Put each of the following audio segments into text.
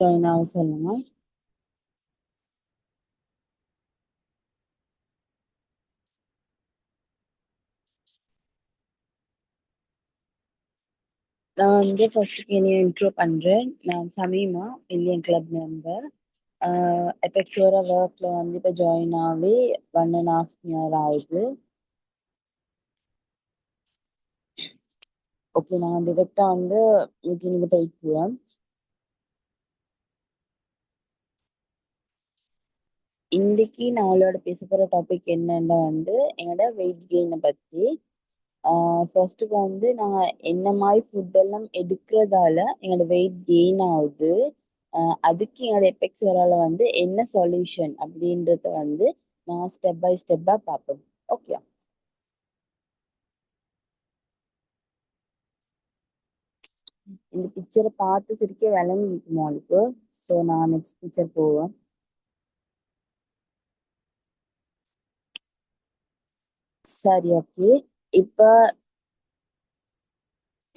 Join சொல்லுங்க. நான் வந்து ஃபர்ஸ்ட்டுக்கு என்னைய இன்ட்ரோ பண்றேன். நான் சமீமா, இந்தியன் கிளப் மெம்பர். எபெக்ஸோட ஒர்க்ல வந்து இப்போ ஜாயின் ஆகி 1.5 இயர் ஆகுது. ஓகே, நான் டிரெக்டா வந்து மீட்டிங்கு போய்க்குவேன். இன்னைக்கு நான் அவளோட பேச போற டாபிக் என்னன்னா வந்து என்னோட வெயிட் கெயினை பத்தி. ஃபர்ஸ்ட்டுக்கு வந்து நான் என்ன மாதிரி ஃபுட் எல்லாம் எடுக்கிறதால என்னோட வெயிட் கெயின் ஆகுது, அதுக்கு என்னோட எபெக்ஸ் வரால வந்து என்ன சொல்யூஷன் அப்படின்றத வந்து நான் ஸ்டெப் பை ஸ்டெப்பா பார்ப்போம். ஓகே, இந்த பிக்சரை பார்த்து சிரிக்க விளங்கி இருக்குமா உங்களுக்கு? ஸோ நான் நெக்ஸ்ட் பிக்சர் போவேன். சரி, ஓகே. இப்ப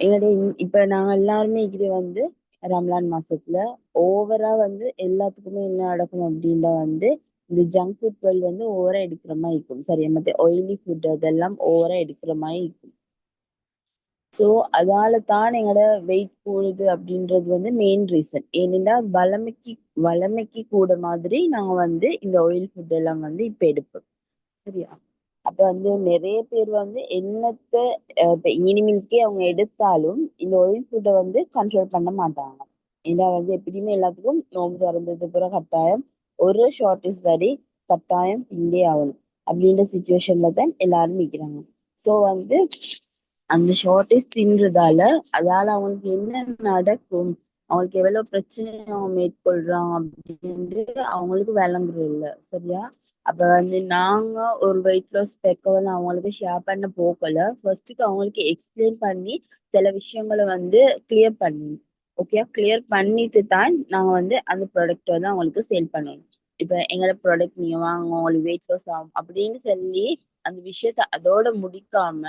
எங்களுடைய இப்ப நாங்க எல்லாருமே இது வந்து ரம்லான் மாசத்துல ஓவரா வந்து எல்லாத்துக்குமே என்ன நடக்கும் அப்படின்னா வந்து இந்த ஜங்க் ஃபுட்கள் வந்து ஓவரா எடுக்கிற மாதிரி இருக்கும். சரி, மத்த ஆயிலி ஃபுட் அதெல்லாம் ஓவரா எடுக்கிற மாதிரி இருக்கும். ஸோ அதால தான் எங்களோட வெயிட் கூடுது அப்படின்றது வந்து மெயின் ரீசன். ஏனென்றா வளமைக்கு கூட மாதிரி நாங்க வந்து இந்த ஆயில் ஃபுட் எல்லாம் வந்து இப்ப எடுப்போம். சரியா? அப்ப வந்து நிறைய பேர் வந்து என்னத்த இப்ப இனிமேல்க்கே அவங்க எடுத்தாலும் இந்த ஆயில் ஃபுட்டை வந்து கண்ட்ரோல் பண்ண மாட்டாங்க. ஏன்னா வந்து எப்படியுமே எல்லாத்துக்கும் நோன்பு திறந்தது பிறகு கட்டாயம் ஒரு ஷார்டேஜ் வரை கட்டாயம் திண்டே ஆகணும் அப்படின்ற சுச்சுவேஷன்ல தான் எல்லாரும் நிற்கிறாங்க. ஸோ வந்து அந்த ஷார்டேஜ் தின்றதால அதால அவங்களுக்கு என்ன நடக்கும், அவங்களுக்கு எவ்வளவு பிரச்சனை அவங்க மேற்கொள்றாங்க அப்படின்ட்டு அவங்களுக்கு விளங்குறது இல்லை. சரியா? அப்ப வந்து நாங்க ஒரு வெயிட் லாஸ் பெக்கவல் அவங்களுக்கு ஷேர் பண்ண போகல, ஃபர்ஸ்ட்டுக்கு அவங்களுக்கு எக்ஸ்பிளைன் பண்ணி சில விஷயங்களை வந்து கிளியர் பண்ணணும். ஓகே, கிளியர் பண்ணிட்டு தான் நாங்க வந்து அந்த ப்ராடக்ட் வந்து அவங்களுக்கு சேல் பண்ணணும். இப்ப எங்களோட ப்ராடக்ட் நீங்க வாங்க உங்களுக்கு வெயிட் லாஸ் ஆகும் அப்படின்னு சொல்லி அந்த விஷயத்த அதோட முடிக்காம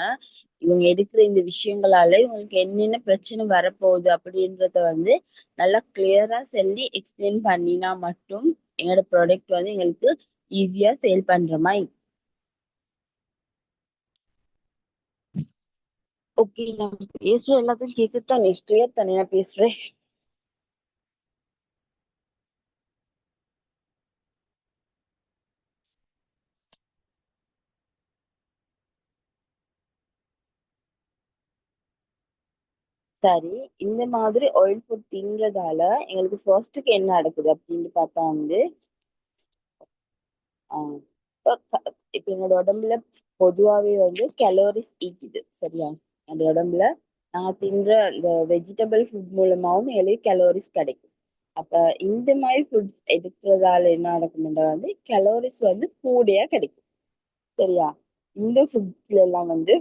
இவங்க எடுக்கிற இந்த விஷயங்களால இவங்களுக்கு என்னென்ன பிரச்சனை வரப்போகுது அப்படின்றத வந்து நல்லா கிளியரா சொல்லி எக்ஸ்பிளைன் பண்ணினா மட்டும் எங்களோட ப்ராடக்ட் வந்து எங்களுக்கு ஈஸியா சேல் பண்ற மாதிரி. ஓகே, நம்ம பேசுற எல்லாத்தையும் கேட்டுட்டு தான் கிளியர் தானே நான் பேசுறேன். சரி, இந்த மாதிரி ஆயில் ஃபுட் தின்றதால எங்களுக்கு ஃபர்ஸ்ட்டுக்கு என்ன நடக்குது அப்படின்னு பார்த்தா வந்து ஆஹ் இப்ப இப்ப எங்களோட உடம்புல பொதுவாவே வந்து கலோரிஸ் ஈக்குது. சரியா? அந்த உடம்புல நாங்க தின்ற இந்த வெஜிடபிள் ஃபுட் மூலமாவும் எங்களுக்கு கலோரிஸ் கிடைக்கும். அப்ப இந்த மாதிரி ஃபுட்ஸ் எடுக்கிறதால என்ன நடக்கும்னா வந்து கலோரிஸ் வந்து கூடயா கிடைக்கும். சரியா? இந்த ஃபுட்ஸ்ல எல்லாம் வந்து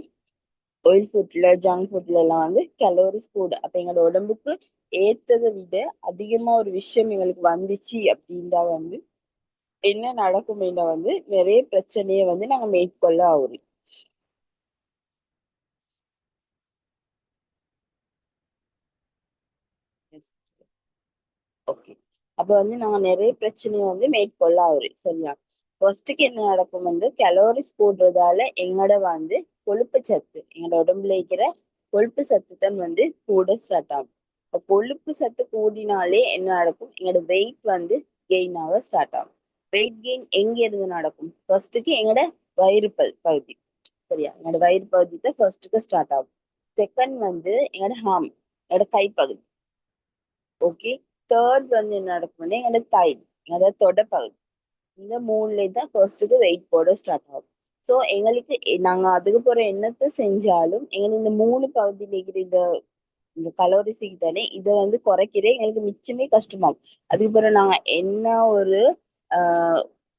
ஆயில் ஃபுட்ல ஜங்க் ஃபுட்ல எல்லாம் வந்து கலோரிஸ் கூட. அப்ப எங்களோட உடம்புக்கு ஏத்ததை விட அதிகமா ஒரு விஷயம் எங்களுக்கு வந்துச்சு அப்படின்றா வந்து என்ன நடக்கும்னா வந்து நிறைய பிரச்சனையை வந்து நாங்க மேற்கொள்ள ஆகுறோம். ஓகே, அப்ப வந்து நாங்க நிறைய பிரச்சனையை வந்து மேற்கொள்ள ஆகுறோம். சரியா? ஃபர்ஸ்ட்டுக்கு என்ன நடக்கும் வந்து கலோரிஸ் போடுறதால எங்களோட வந்து கொழுப்பு சத்து எங்களோட உடம்புல இருக்கிற கொழுப்பு சத்து தான் வந்து கூட ஸ்டார்ட் ஆகும். இப்ப கொழுப்பு சத்து கூடினாலே என்ன நடக்கும், எங்களோட வெயிட் வந்து கெயின் ஆக ஸ்டார்ட் ஆகும். வெயிட் கெயின் எங்க இருந்து நடக்கும்? ஃபர்ஸ்ட்டுக்கு எங்களோட வயிறு பகுதி. சரியா? எங்களோட வயிறு பகுதி தான் ஃபர்ஸ்ட்டுக்கு ஸ்டார்ட் ஆகும். செகண்ட் வந்து எங்களோட ஹார்ம், எங்களோட கைப்பகுதி. ஓகே, தேர்ட் வந்து என்ன நடக்கும்னா எங்களோட தாய், எங்களோட தொடப்பகுதி. இந்த மூணுல தான் ஃபர்ஸ்ட்டுக்கு வெயிட் போட ஸ்டார்ட் ஆகும். ஸோ எங்களுக்கு நாங்க அதுக்கு போற என்னத்தை செஞ்சாலும் எங்களுக்கு இந்த மூணு பகுதியில் இருக்கிற இந்த கலோரிஸ் தானே இதை வந்து குறைக்கிறே எங்களுக்கு மிச்சமே கஷ்டமாகும். அதுக்கு பிறகு நாங்க என்ன ஒரு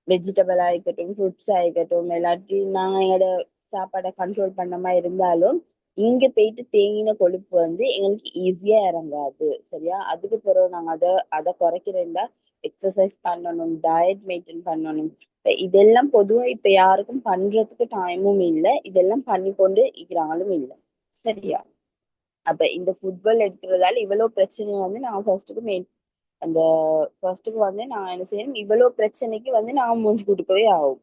வெஜிடபிள் ஆகிக்கட்டும் ஃப்ரூட்ஸ் ஆகிக்கட்டும் எல்லாத்தையும் நாங்க எங்களோட சாப்பாடை கண்ட்ரோல் பண்ண மாதிரி இருந்தாலும் இங்க போயிட்டு தேங்கின கொழுப்பு வந்து எங்களுக்கு ஈஸியா இறங்காது. சரியா? அதுக்கு பிறகு நாங்க அதை குறைக்கிறேன்டா எக்ஸசைஸ் பண்ணணும், டயட் மெயின்டைன் பண்ணணும். இதெல்லாம் பொதுவா இப்ப யாருக்கும் பண்றதுக்கு டைமும் இல்லை, இதெல்லாம் பண்ணி கொண்டு இருக்கிறாங்களும் இல்லை. சரியா? அப்ப இந்த ஃபுட்பால் எடுக்கிறதால இவ்வளவு பிரச்சனையை வந்து நாங்க ஃபர்ஸ்ட்டுக்கு அந்த ஃபர்ஸ்ட்டுக்கு வந்து நான் என்ன செய்யணும், இவ்வளவு பிரச்சனைக்கு வந்து நான் மூஞ்சி கொடுக்கவே ஆகும்.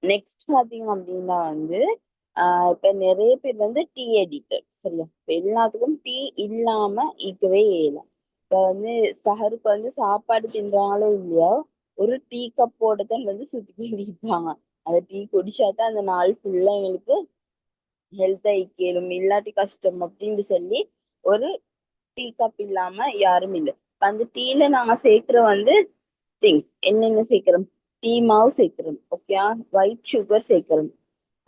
நெக்ஸ்ட் பாத்தீங்க அப்படின்னா வந்து இப்ப நிறைய பேர் வந்து டீ எடிட்டர் சரியா, இப்ப எல்லாத்துக்கும் டீ இல்லாம இருக்கவே இயலாம். இப்ப வந்து சஹருக்கு வந்து சாப்பாடு தின்றாங்களோ இல்லையோ, ஒரு டீ கப்போட தான் வந்து சுத்தி கொண்டிருப்பாங்க. அந்த டீ குடிச்சாதான் அந்த நாள் ஃபுல்லா எங்களுக்கு ஹெல்த் ஐக்கியம் இல்லாட்டி கஷ்டம் அப்படின்னு சொல்லி ஒரு டீ கப் இல்லாம யாரும் இல்லை. அந்த டீல நாங்க சேர்க்கிற வந்து திங்ஸ் என்னென்ன சேர்க்கிறோம், டீ மாவு சேர்க்கிறோம், ஓகே, ஒயிட் சுகர் சேர்க்கிறோம்.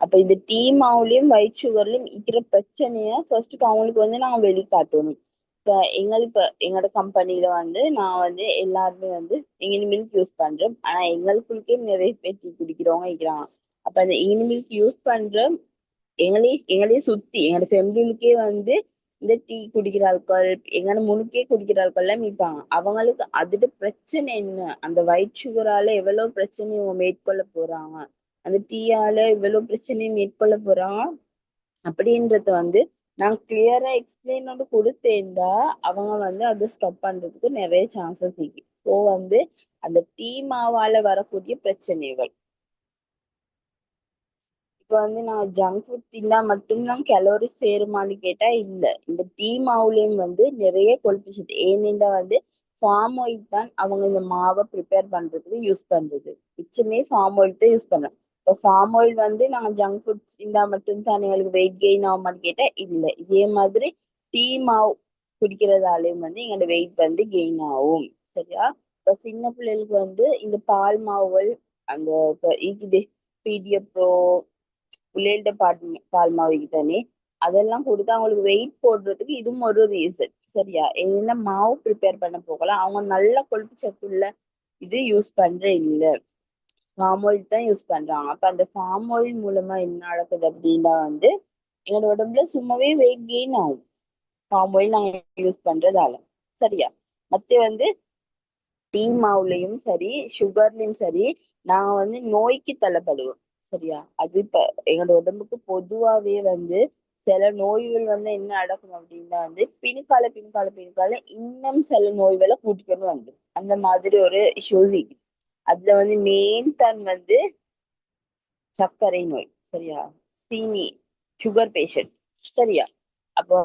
அப்ப இந்த டீ மாவுலயும் ஒயிட் சுகர்லயும் இருக்கிற பிரச்சனைய ஃபர்ஸ்ட் அவங்களுக்கு வந்து நாங்க வெளிக்காட்டணும். இப்ப எங்களுக்கு எங்களோட கம்பெனில வந்து நான் வந்து எல்லாருமே வந்து இங்கினி மில்க் யூஸ் பண்றோம். ஆனா எங்களுக்குள்ளே நிறைய பேர் டீ குடிக்கிறவங்க இருக்கிறாங்க. அப்ப அந்த இங்கினி மில்க் யூஸ் பண்ற எங்களையே சுத்தி எங்களோட ஃபெமிலிக்கே வந்து இந்த டீ குடிக்கிற ஆட்கள், எங்கன முழுக்கே குடிக்கிற ஆட்கள் எல்லாம் இருப்பாங்க. அவங்களுக்கு அதுல பிரச்சனை என்ன, அந்த ஒயிட் சுகரால எவ்வளவு பிரச்சனையை மேற்கொள்ள போறாங்க, அந்த டீயால இவ்வளவு பிரச்சனையை மேற்கொள்ள போறாங்க அப்படின்றத வந்து நான் கிளியரா எக்ஸ்பிளைன் வந்து கொடுத்தேன்டா அவங்க வந்து அதை ஸ்டாப் பண்றதுக்கு நிறைய சான்சஸ் இருக்கு. ஸோ வந்து அந்த டீ மாவால வரக்கூடிய பிரச்சனைகள். இப்ப வந்து நான் ஜங்க் ஃபுட் தின்னா மட்டும்தான் கலோரி சேருமான்னு கேட்டா இல்ல. இந்த டீ மாவுலயும் வந்து நிறைய கொழுப்பு சத்து, ஏனென்றா வந்து ஃபார்ம் ஆயில் தான் அவங்க இந்த மாவை ப்ரிப்பேர் பண்றதுக்கு யூஸ் பண்றது. மிச்சமே ஃபார்ம் ஆயில் தான் யூஸ் பண்றேன். இப்போ ஃபார்ம் ஆயில் வந்து நாங்க ஜங்க் ஃபுட் தின்னா மட்டும்தான் எங்களுக்கு வெயிட் கெயின் ஆகுமான்னு கேட்டா இல்ல. இதே மாதிரி டீ மாவு குடிக்கிறதாலையும் வந்து எங்களோட வெயிட் வந்து கெயின் ஆகும். சரியா? இப்ப சின்ன பிள்ளைகளுக்கு வந்து இந்த பால் மாவுகள், அந்த இப்ப இருக்குது பீடியப்ரோ, புள்ளைகள்ட்ட பால் மாவு தானே, அதெல்லாம் கொடுத்து அவங்களுக்கு வெயிட் போடுறதுக்கு இதுவும் ஒரு ரீசன். சரியா? என்ன மாவு ப்ரிப்பேர் பண்ண போகலாம், அவங்க நல்ல கொழுப்பு சத்துள்ள இது யூஸ் பண்ற இல்ல, ஃபார்ம் ஆயில் தான் யூஸ் பண்றாங்க. அப்ப அந்த ஃபார்ம் ஆயில் மூலமா என்ன நடக்குது அப்படின்னா வந்து எங்களோட உடம்புல சும்மாவே வெயிட் கெயின் ஆகும், ஃபார்ம் ஆயில் நாங்க யூஸ் பண்றதால. சரியா? மத்த வந்து டீ மாவுலயும் சரி சுகர்லயும் சரி நாங்க வந்து நோய்க்கு தள்ளப்படுவோம். சரியா? அது இப்ப எங்களோட உடம்புக்கு பொதுவாவே வந்து சில நோய்கள் வந்து என்ன நடக்கும் அப்படின்னா வந்து பின்கால இன்னும் சில நோய்களை கூட்டிக்கொண்டு வந்துடும். அந்த மாதிரி ஒரு இஷ்யூஸ் இருக்கு. அதுல வந்து மெயின் தான் வந்து சர்க்கரை நோய். சரியா? சீனி, சுகர் பேஷண்ட். சரியா? அப்போ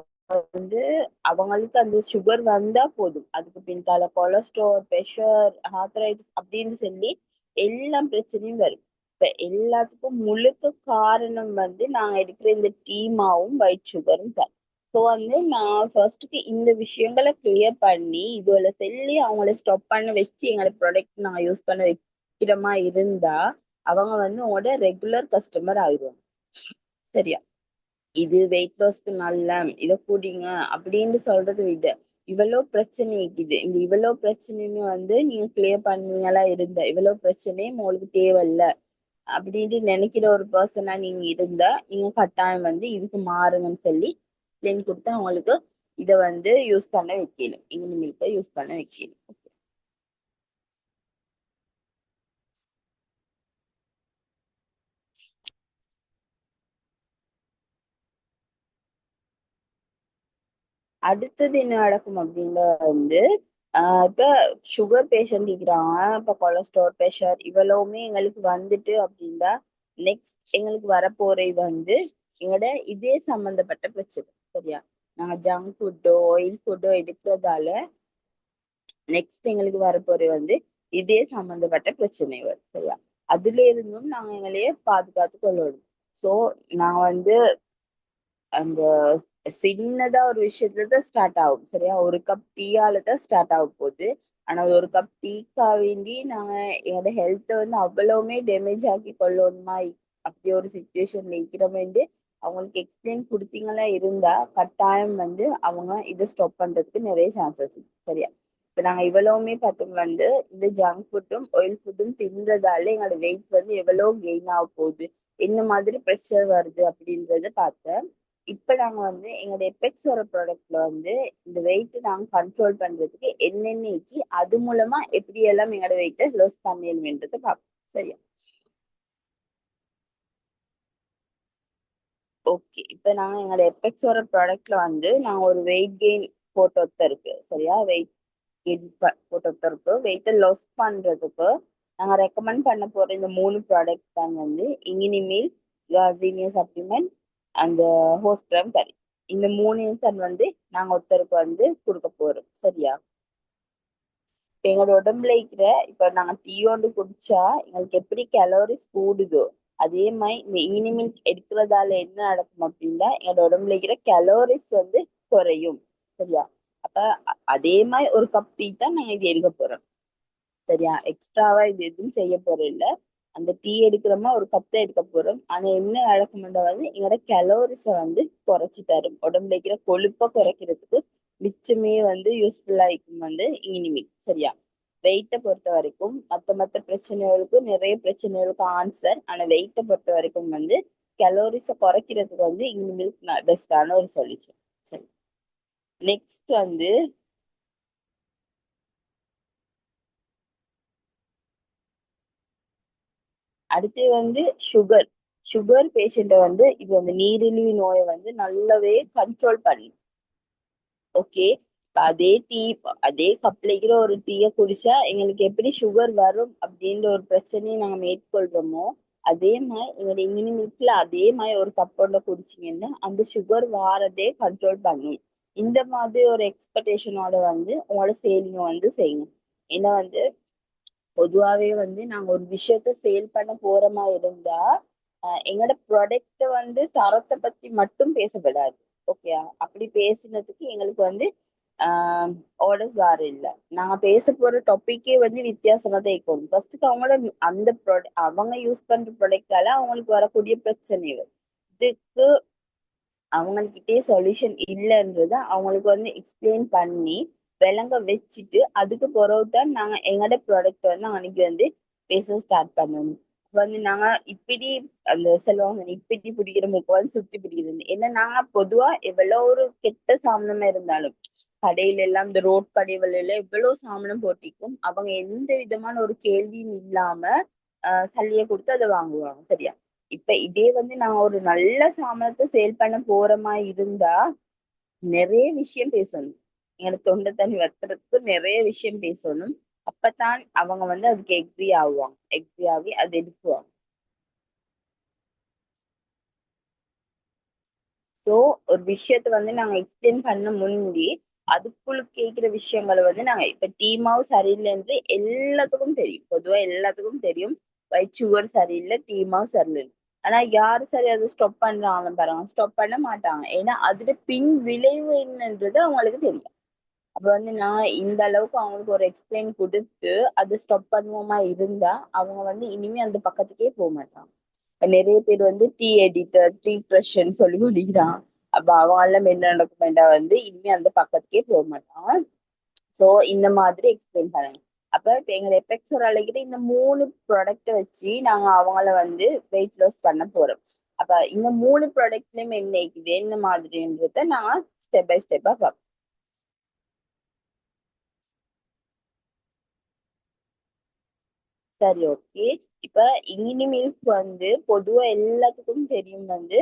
வந்து அவங்களுக்கு அந்த சுகர் வந்தா போதும், அதுக்கு பின்கால கொலஸ்ட்ரால், பிரஷர், ஆர்த்தரைட்டிஸ் அப்படின்னு சொல்லி எல்லா பிரச்சனையும் வரும். இப்ப எல்லாத்துக்கும் முழுக்க காரணம் வந்து நாங்க எடுக்கிற இந்த டீ மாவும் ஒயிட் சுகரும் தான். ஸோ வந்து நான் ஃபர்ஸ்ட்டுக்கு இந்த விஷயங்களை கிளியர் பண்ணி இதுல சொல்லி அவங்கள ஸ்டாப் பண்ண வச்சு எங்களோட ப்ராடக்ட் நாங்க யூஸ் பண்ண வைக்கிறோமா இருந்தா அவங்க வந்து உங்களோட ரெகுலர் கஸ்டமர் ஆயிடுவாங்க. சரியா? இது வெயிட் லாஸ்க்கு நல்ல, இதை கூடிங்க அப்படின்னு சொல்றதை விட இவ்வளவு பிரச்சனை இருக்குது, இந்த இவ்வளவு பிரச்சனையுமே வந்து நீங்க கிளியர் பண்ணுவீங்களா இருந்தா இவ்வளவு பிரச்சனையும் உங்களுக்கு தேவையில்ல அப்படின்ட்டு நினைக்கிற ஒரு பர்சனா நீங்க இருந்தா நீங்க கட்டாயம் வந்து இதுக்கு மாறுங்கன்னு சொல்லி எக்ஸ்பிளைன் கொடுத்து அவங்களுக்கு இதை வந்து யூஸ் பண்ண வைக்கணும், இங்கிலி மில்கை யூஸ் பண்ண வைக்கணும். அடுத்தது என்ன நடக்கும் அப்படின்னா வந்து இப்ப சுகர் பேஷண்ட் இருக்கிறாங்க, இப்ப கொலஸ்ட்ரால், பிரஷர் இவ்வளவுமே எங்களுக்கு வந்துட்டு அப்படின்னா நெக்ஸ்ட் எங்களுக்கு வரப்போறை வந்து எங்களோட இதே சம்பந்தப்பட்ட பிரச்சனை. சரியா? நாங்க ஜங்க் ஃபுட்டோ ஆயில் ஃபுட்டோ எடுக்கிறதால நெக்ஸ்ட் எங்களுக்கு வரப்போறை வந்து இதே சம்பந்தப்பட்ட பிரச்சனை வரும். சரியா? அதுல இருந்தும் நாங்க எங்களையே பாதுகாத்து கொள்ளணும். சோ நான் வந்து அந்த சின்னதா ஒரு விஷயத்துல தான் ஸ்டார்ட் ஆகும். சரியா? ஒரு கப் டீயால தான் ஸ்டார்ட் ஆக போகுது. ஆனா ஒரு கப் டீக்கா வேண்டி நாங்க என்னோட ஹெல்த்தை வந்து அவ்வளவுமே டேமேஜ் ஆக்கி கொள்ளணுமா, அப்படி ஒரு சுச்சுவேஷன்ல இருக்கிறோமேண்டு அவங்களுக்கு எக்ஸ்பிளைன் கொடுத்தீங்களா இருந்தா கட்டாயம் வந்து அவங்க இதை ஸ்டாப் பண்றதுக்கு நிறைய சான்சஸ் இருக்கு. சரியா? இப்ப நாங்க இவ்வளவுமே பார்த்தோம் வந்து இந்த ஜங்க் ஃபுட்டும் ஆயில் ஃபுட்டும் தின்றதால எங்களோட வெயிட் வந்து எவ்வளவு கெயின் ஆக போகுது, என்ன மாதிரி ப்ரெஷர் வருது அப்படின்றத பார்த்தேன். இப்ப நாங்க வந்து எங்களுடைய பெட்ஸ் வர ப்ராடக்ட்ல வந்து இந்த வெயிட் நாங்க கண்ட்ரோல் பண்றதுக்கு என்னென்னைக்கு அது மூலமா எப்படி எல்லாம் எங்களோட வெயிட்டை லாஸ் பண்ணணும்ன்றதை பார்ப்போம். சரியா? ஓகே. இப்ப நாங்க எங்களோட எபெக்ஸோட ப்ராடக்ட்ல வந்து நாங்க ஒரு வெயிட் கெயின் போட்டோ இருக்கு சரியா? வெயிட் கெயின் போட்டோ இருக்கு. வெயிட்ட லாஸ் பண்றதுக்கு நாங்க ரெக்கமெண்ட் பண்ண போற இந்த 3 ப்ராடக்ட் தான் வந்து இங்கினிமேல், கார்சினியா சப்ளிமெண்ட், அந்த ஹோஸ்ட்ரம் கறி. இந்த 3யும் தான் வந்து நாங்க ஒருத்தருக்கு வந்து கொடுக்க போறோம் சரியா? இப்ப எங்களோட உடம்புல இருக்கிற இப்ப நாங்க டீ ஒன்று குடிச்சா எங்களுக்கு எப்படி கலோரிஸ் கூடுதோ அதே மாதிரி இந்த இனிமேல் எடுக்கிறதால என்ன நடக்கும் அப்படின்னா எங்களோட உடம்புல இருக்கிற கலோரிஸ் வந்து குறையும் சரியா? அப்ப அதே மாதிரி ஒரு கப் டீ தான் நாங்க இது எடுக்க போறோம் சரியா? எக்ஸ்ட்ராவா இது எதுவும் செய்ய போறோம் இல்ல. அந்த டீ எடுக்கிறோமா ஒரு கப் தான் எடுக்க போறோம். ஆனா என்ன நடக்கும்னா வந்து எங்களோட கலோரிஸ வந்து குறைச்சி தரும். உடம்புல இருக்கிற கொழுப்பை குறைக்கிறதுக்கு மிச்சமே வந்து யூஸ்ஃபுல்லா இருக்கும் வந்து இனிமேல் சரியா? வெயிட்டை பொறுத்த வரைக்கும் மத்த பிரச்சனைகளுக்கு நிறைய பிரச்சனைகளுக்கு ஆன்சர். ஆனா வெயிட்டை பொறுத்த வரைக்கும் வந்து கலோரிஸை குறைக்கிறதுக்கு வந்து இனிமேல் பெஸ்டான ஒரு சொல்யூஷன் சரி. நெக்ஸ்ட் வந்து அடுத்து வந்து சுகர். சுகர் பேஷண்ட்டை வந்து இது வந்து நீரிழிவு நோயை வந்து நல்லாவே கண்ட்ரோல் பண்ணி ஓகே. அதே டீ அதே கப்லைக்கிற ஒரு டீயை குடிச்சா எங்களுக்கு எப்படி சுகர் வரும் அப்படின்ற ஒரு பிரச்சனையை நாங்க மேற்கொள்றோமோ அதே மாதிரி எங்களோட இனிமில்க்ல அதே மாதிரி ஒரு கப்போட குடிச்சீங்கன்னா அந்த சுகர் வாரதே கண்ட்ரோல் பண்ணும். இந்த மாதிரி ஒரு எக்ஸ்பெக்டேஷனோட வந்து உங்களோட சேலிங்க வந்து செய்யணும். ஏன்னா வந்து பொதுவாவே வந்து நாங்க ஒரு விஷயத்த சேல் பண்ண போறோமா இருந்தா எங்களோட ப்ராடக்ட் வந்து தரத்தை பத்தி மட்டும் பேசப்படாது. ஓகே. அப்படி பேசினதுக்கு எங்களுக்கு வந்து ஆர்டர்ஸ் வர இல்லை. நாங்க பேச போற டாபிக்கே வந்து வித்தியாசமா தான் இருக்கும். ஃபர்ஸ்ட்டுக்கு அவங்களோட அந்த ப்ராடக்ட் அவங்க யூஸ் பண்ற ப்ராடக்டால அவங்களுக்கு வரக்கூடிய பிரச்சனைகள் இதுக்கு அவங்ககிட்டயே சொல்யூஷன் இல்லைன்றத அவங்களுக்கு வந்து எக்ஸ்பிளைன் பண்ணி விளங்க வச்சுட்டு அதுக்கு பிறகுதான் நாங்க எங்களோட ப்ராடக்ட் வந்து அன்னைக்கு வந்து பேச ஸ்டார்ட் பண்ணணும். வந்து நாங்க இப்படி அந்த சொல்லுவாங்க இப்படி பிடிக்கிற முக்கு வந்து சுத்தி பிடிக்கிறது ஏன்னா நாங்க பொதுவா எவ்வளவு ஒரு கெட்ட சாமனமா இருந்தாலும் கடையில எல்லாம் இந்த ரோட் கடைகள் எல்லாம் எவ்வளவு சாமனம் போட்டிக்கும் அவங்க எந்த விதமான ஒரு கேள்வியும் இல்லாம சல்லியை கொடுத்து அதை வாங்குவாங்க சரியா? இப்ப இதே வந்து நான் ஒரு நல்ல சாமானத்தை சேல் பண்ண போறமா இருந்தா நிறைய விஷயம் பேசணும். எனக்கு தொண்டை தண்ணி வத்துறதுக்கு நிறைய விஷயம் பேசணும். அப்பதான் அவங்க வந்து அதுக்கு எக்ரி ஆகுவாங்க. எக்ரி ஆகி அதை எடுக்குவாங்க. சோ ஒரு விஷயத்த வந்து நாங்க எக்ஸ்பிளைன் பண்ண முந்தி அதுக்குள்ள கேட்கிற விஷயங்களை வந்து நாங்க இப்ப டீமாவும் சரியில்லை என்று எல்லாத்துக்கும் தெரியும். பொதுவா எல்லாத்துக்கும் தெரியும் ஒயிட் சுகர் சரியில்லை, டீமாவும் சரியில்லை. ஆனா யாரு சரி அதை ஸ்டாப் பண்றாங்க பாருங்க, ஸ்டாப் பண்ண மாட்டாங்க. ஏன்னா அதுல பின் விளைவு என்னன்றது அவங்களுக்கு தெரியும். அப்ப வந்து நான் இந்த அளவுக்கு அவங்களுக்கு ஒரு எக்ஸ்பிளைன் கொடுத்து அதை ஸ்டாப் பண்ணுவோமா இருந்தா அவங்க வந்து இனிமே அந்த பக்கத்துக்கே போக மாட்டாங்க. நிறைய பேர் வந்து டீ எடிட்டர் டீ ப்ரெஷ்ன்னு சொல்லி குடிக்கிறான். அப்ப அவன் எல்லாம் என்ன நடக்குமெண்டா வந்து இனிமே அந்த பக்கத்துக்கே போக மாட்டான். சோ இந்த மாதிரி எக்ஸ்பிளைன் பண்ணணும். அப்ப இப்ப எங்க எபெக்ஸோட அழைக்கிற இந்த 3 ப்ராடக்ட வச்சு நாங்க அவங்கள வந்து வெயிட் லாஸ் பண்ண போறோம். அப்ப இந்த 3 ப்ராடக்ட்லயும் என்ன இருக்குது என்ன மாதிரின்றத நாங்க ஸ்டெப் பை ஸ்டெப்பா பார்ப்போம். சரி ஓகே. இப்ப இனிமேல்க்கு வந்து பொதுவா எல்லாத்துக்கும் தெரியும் வந்து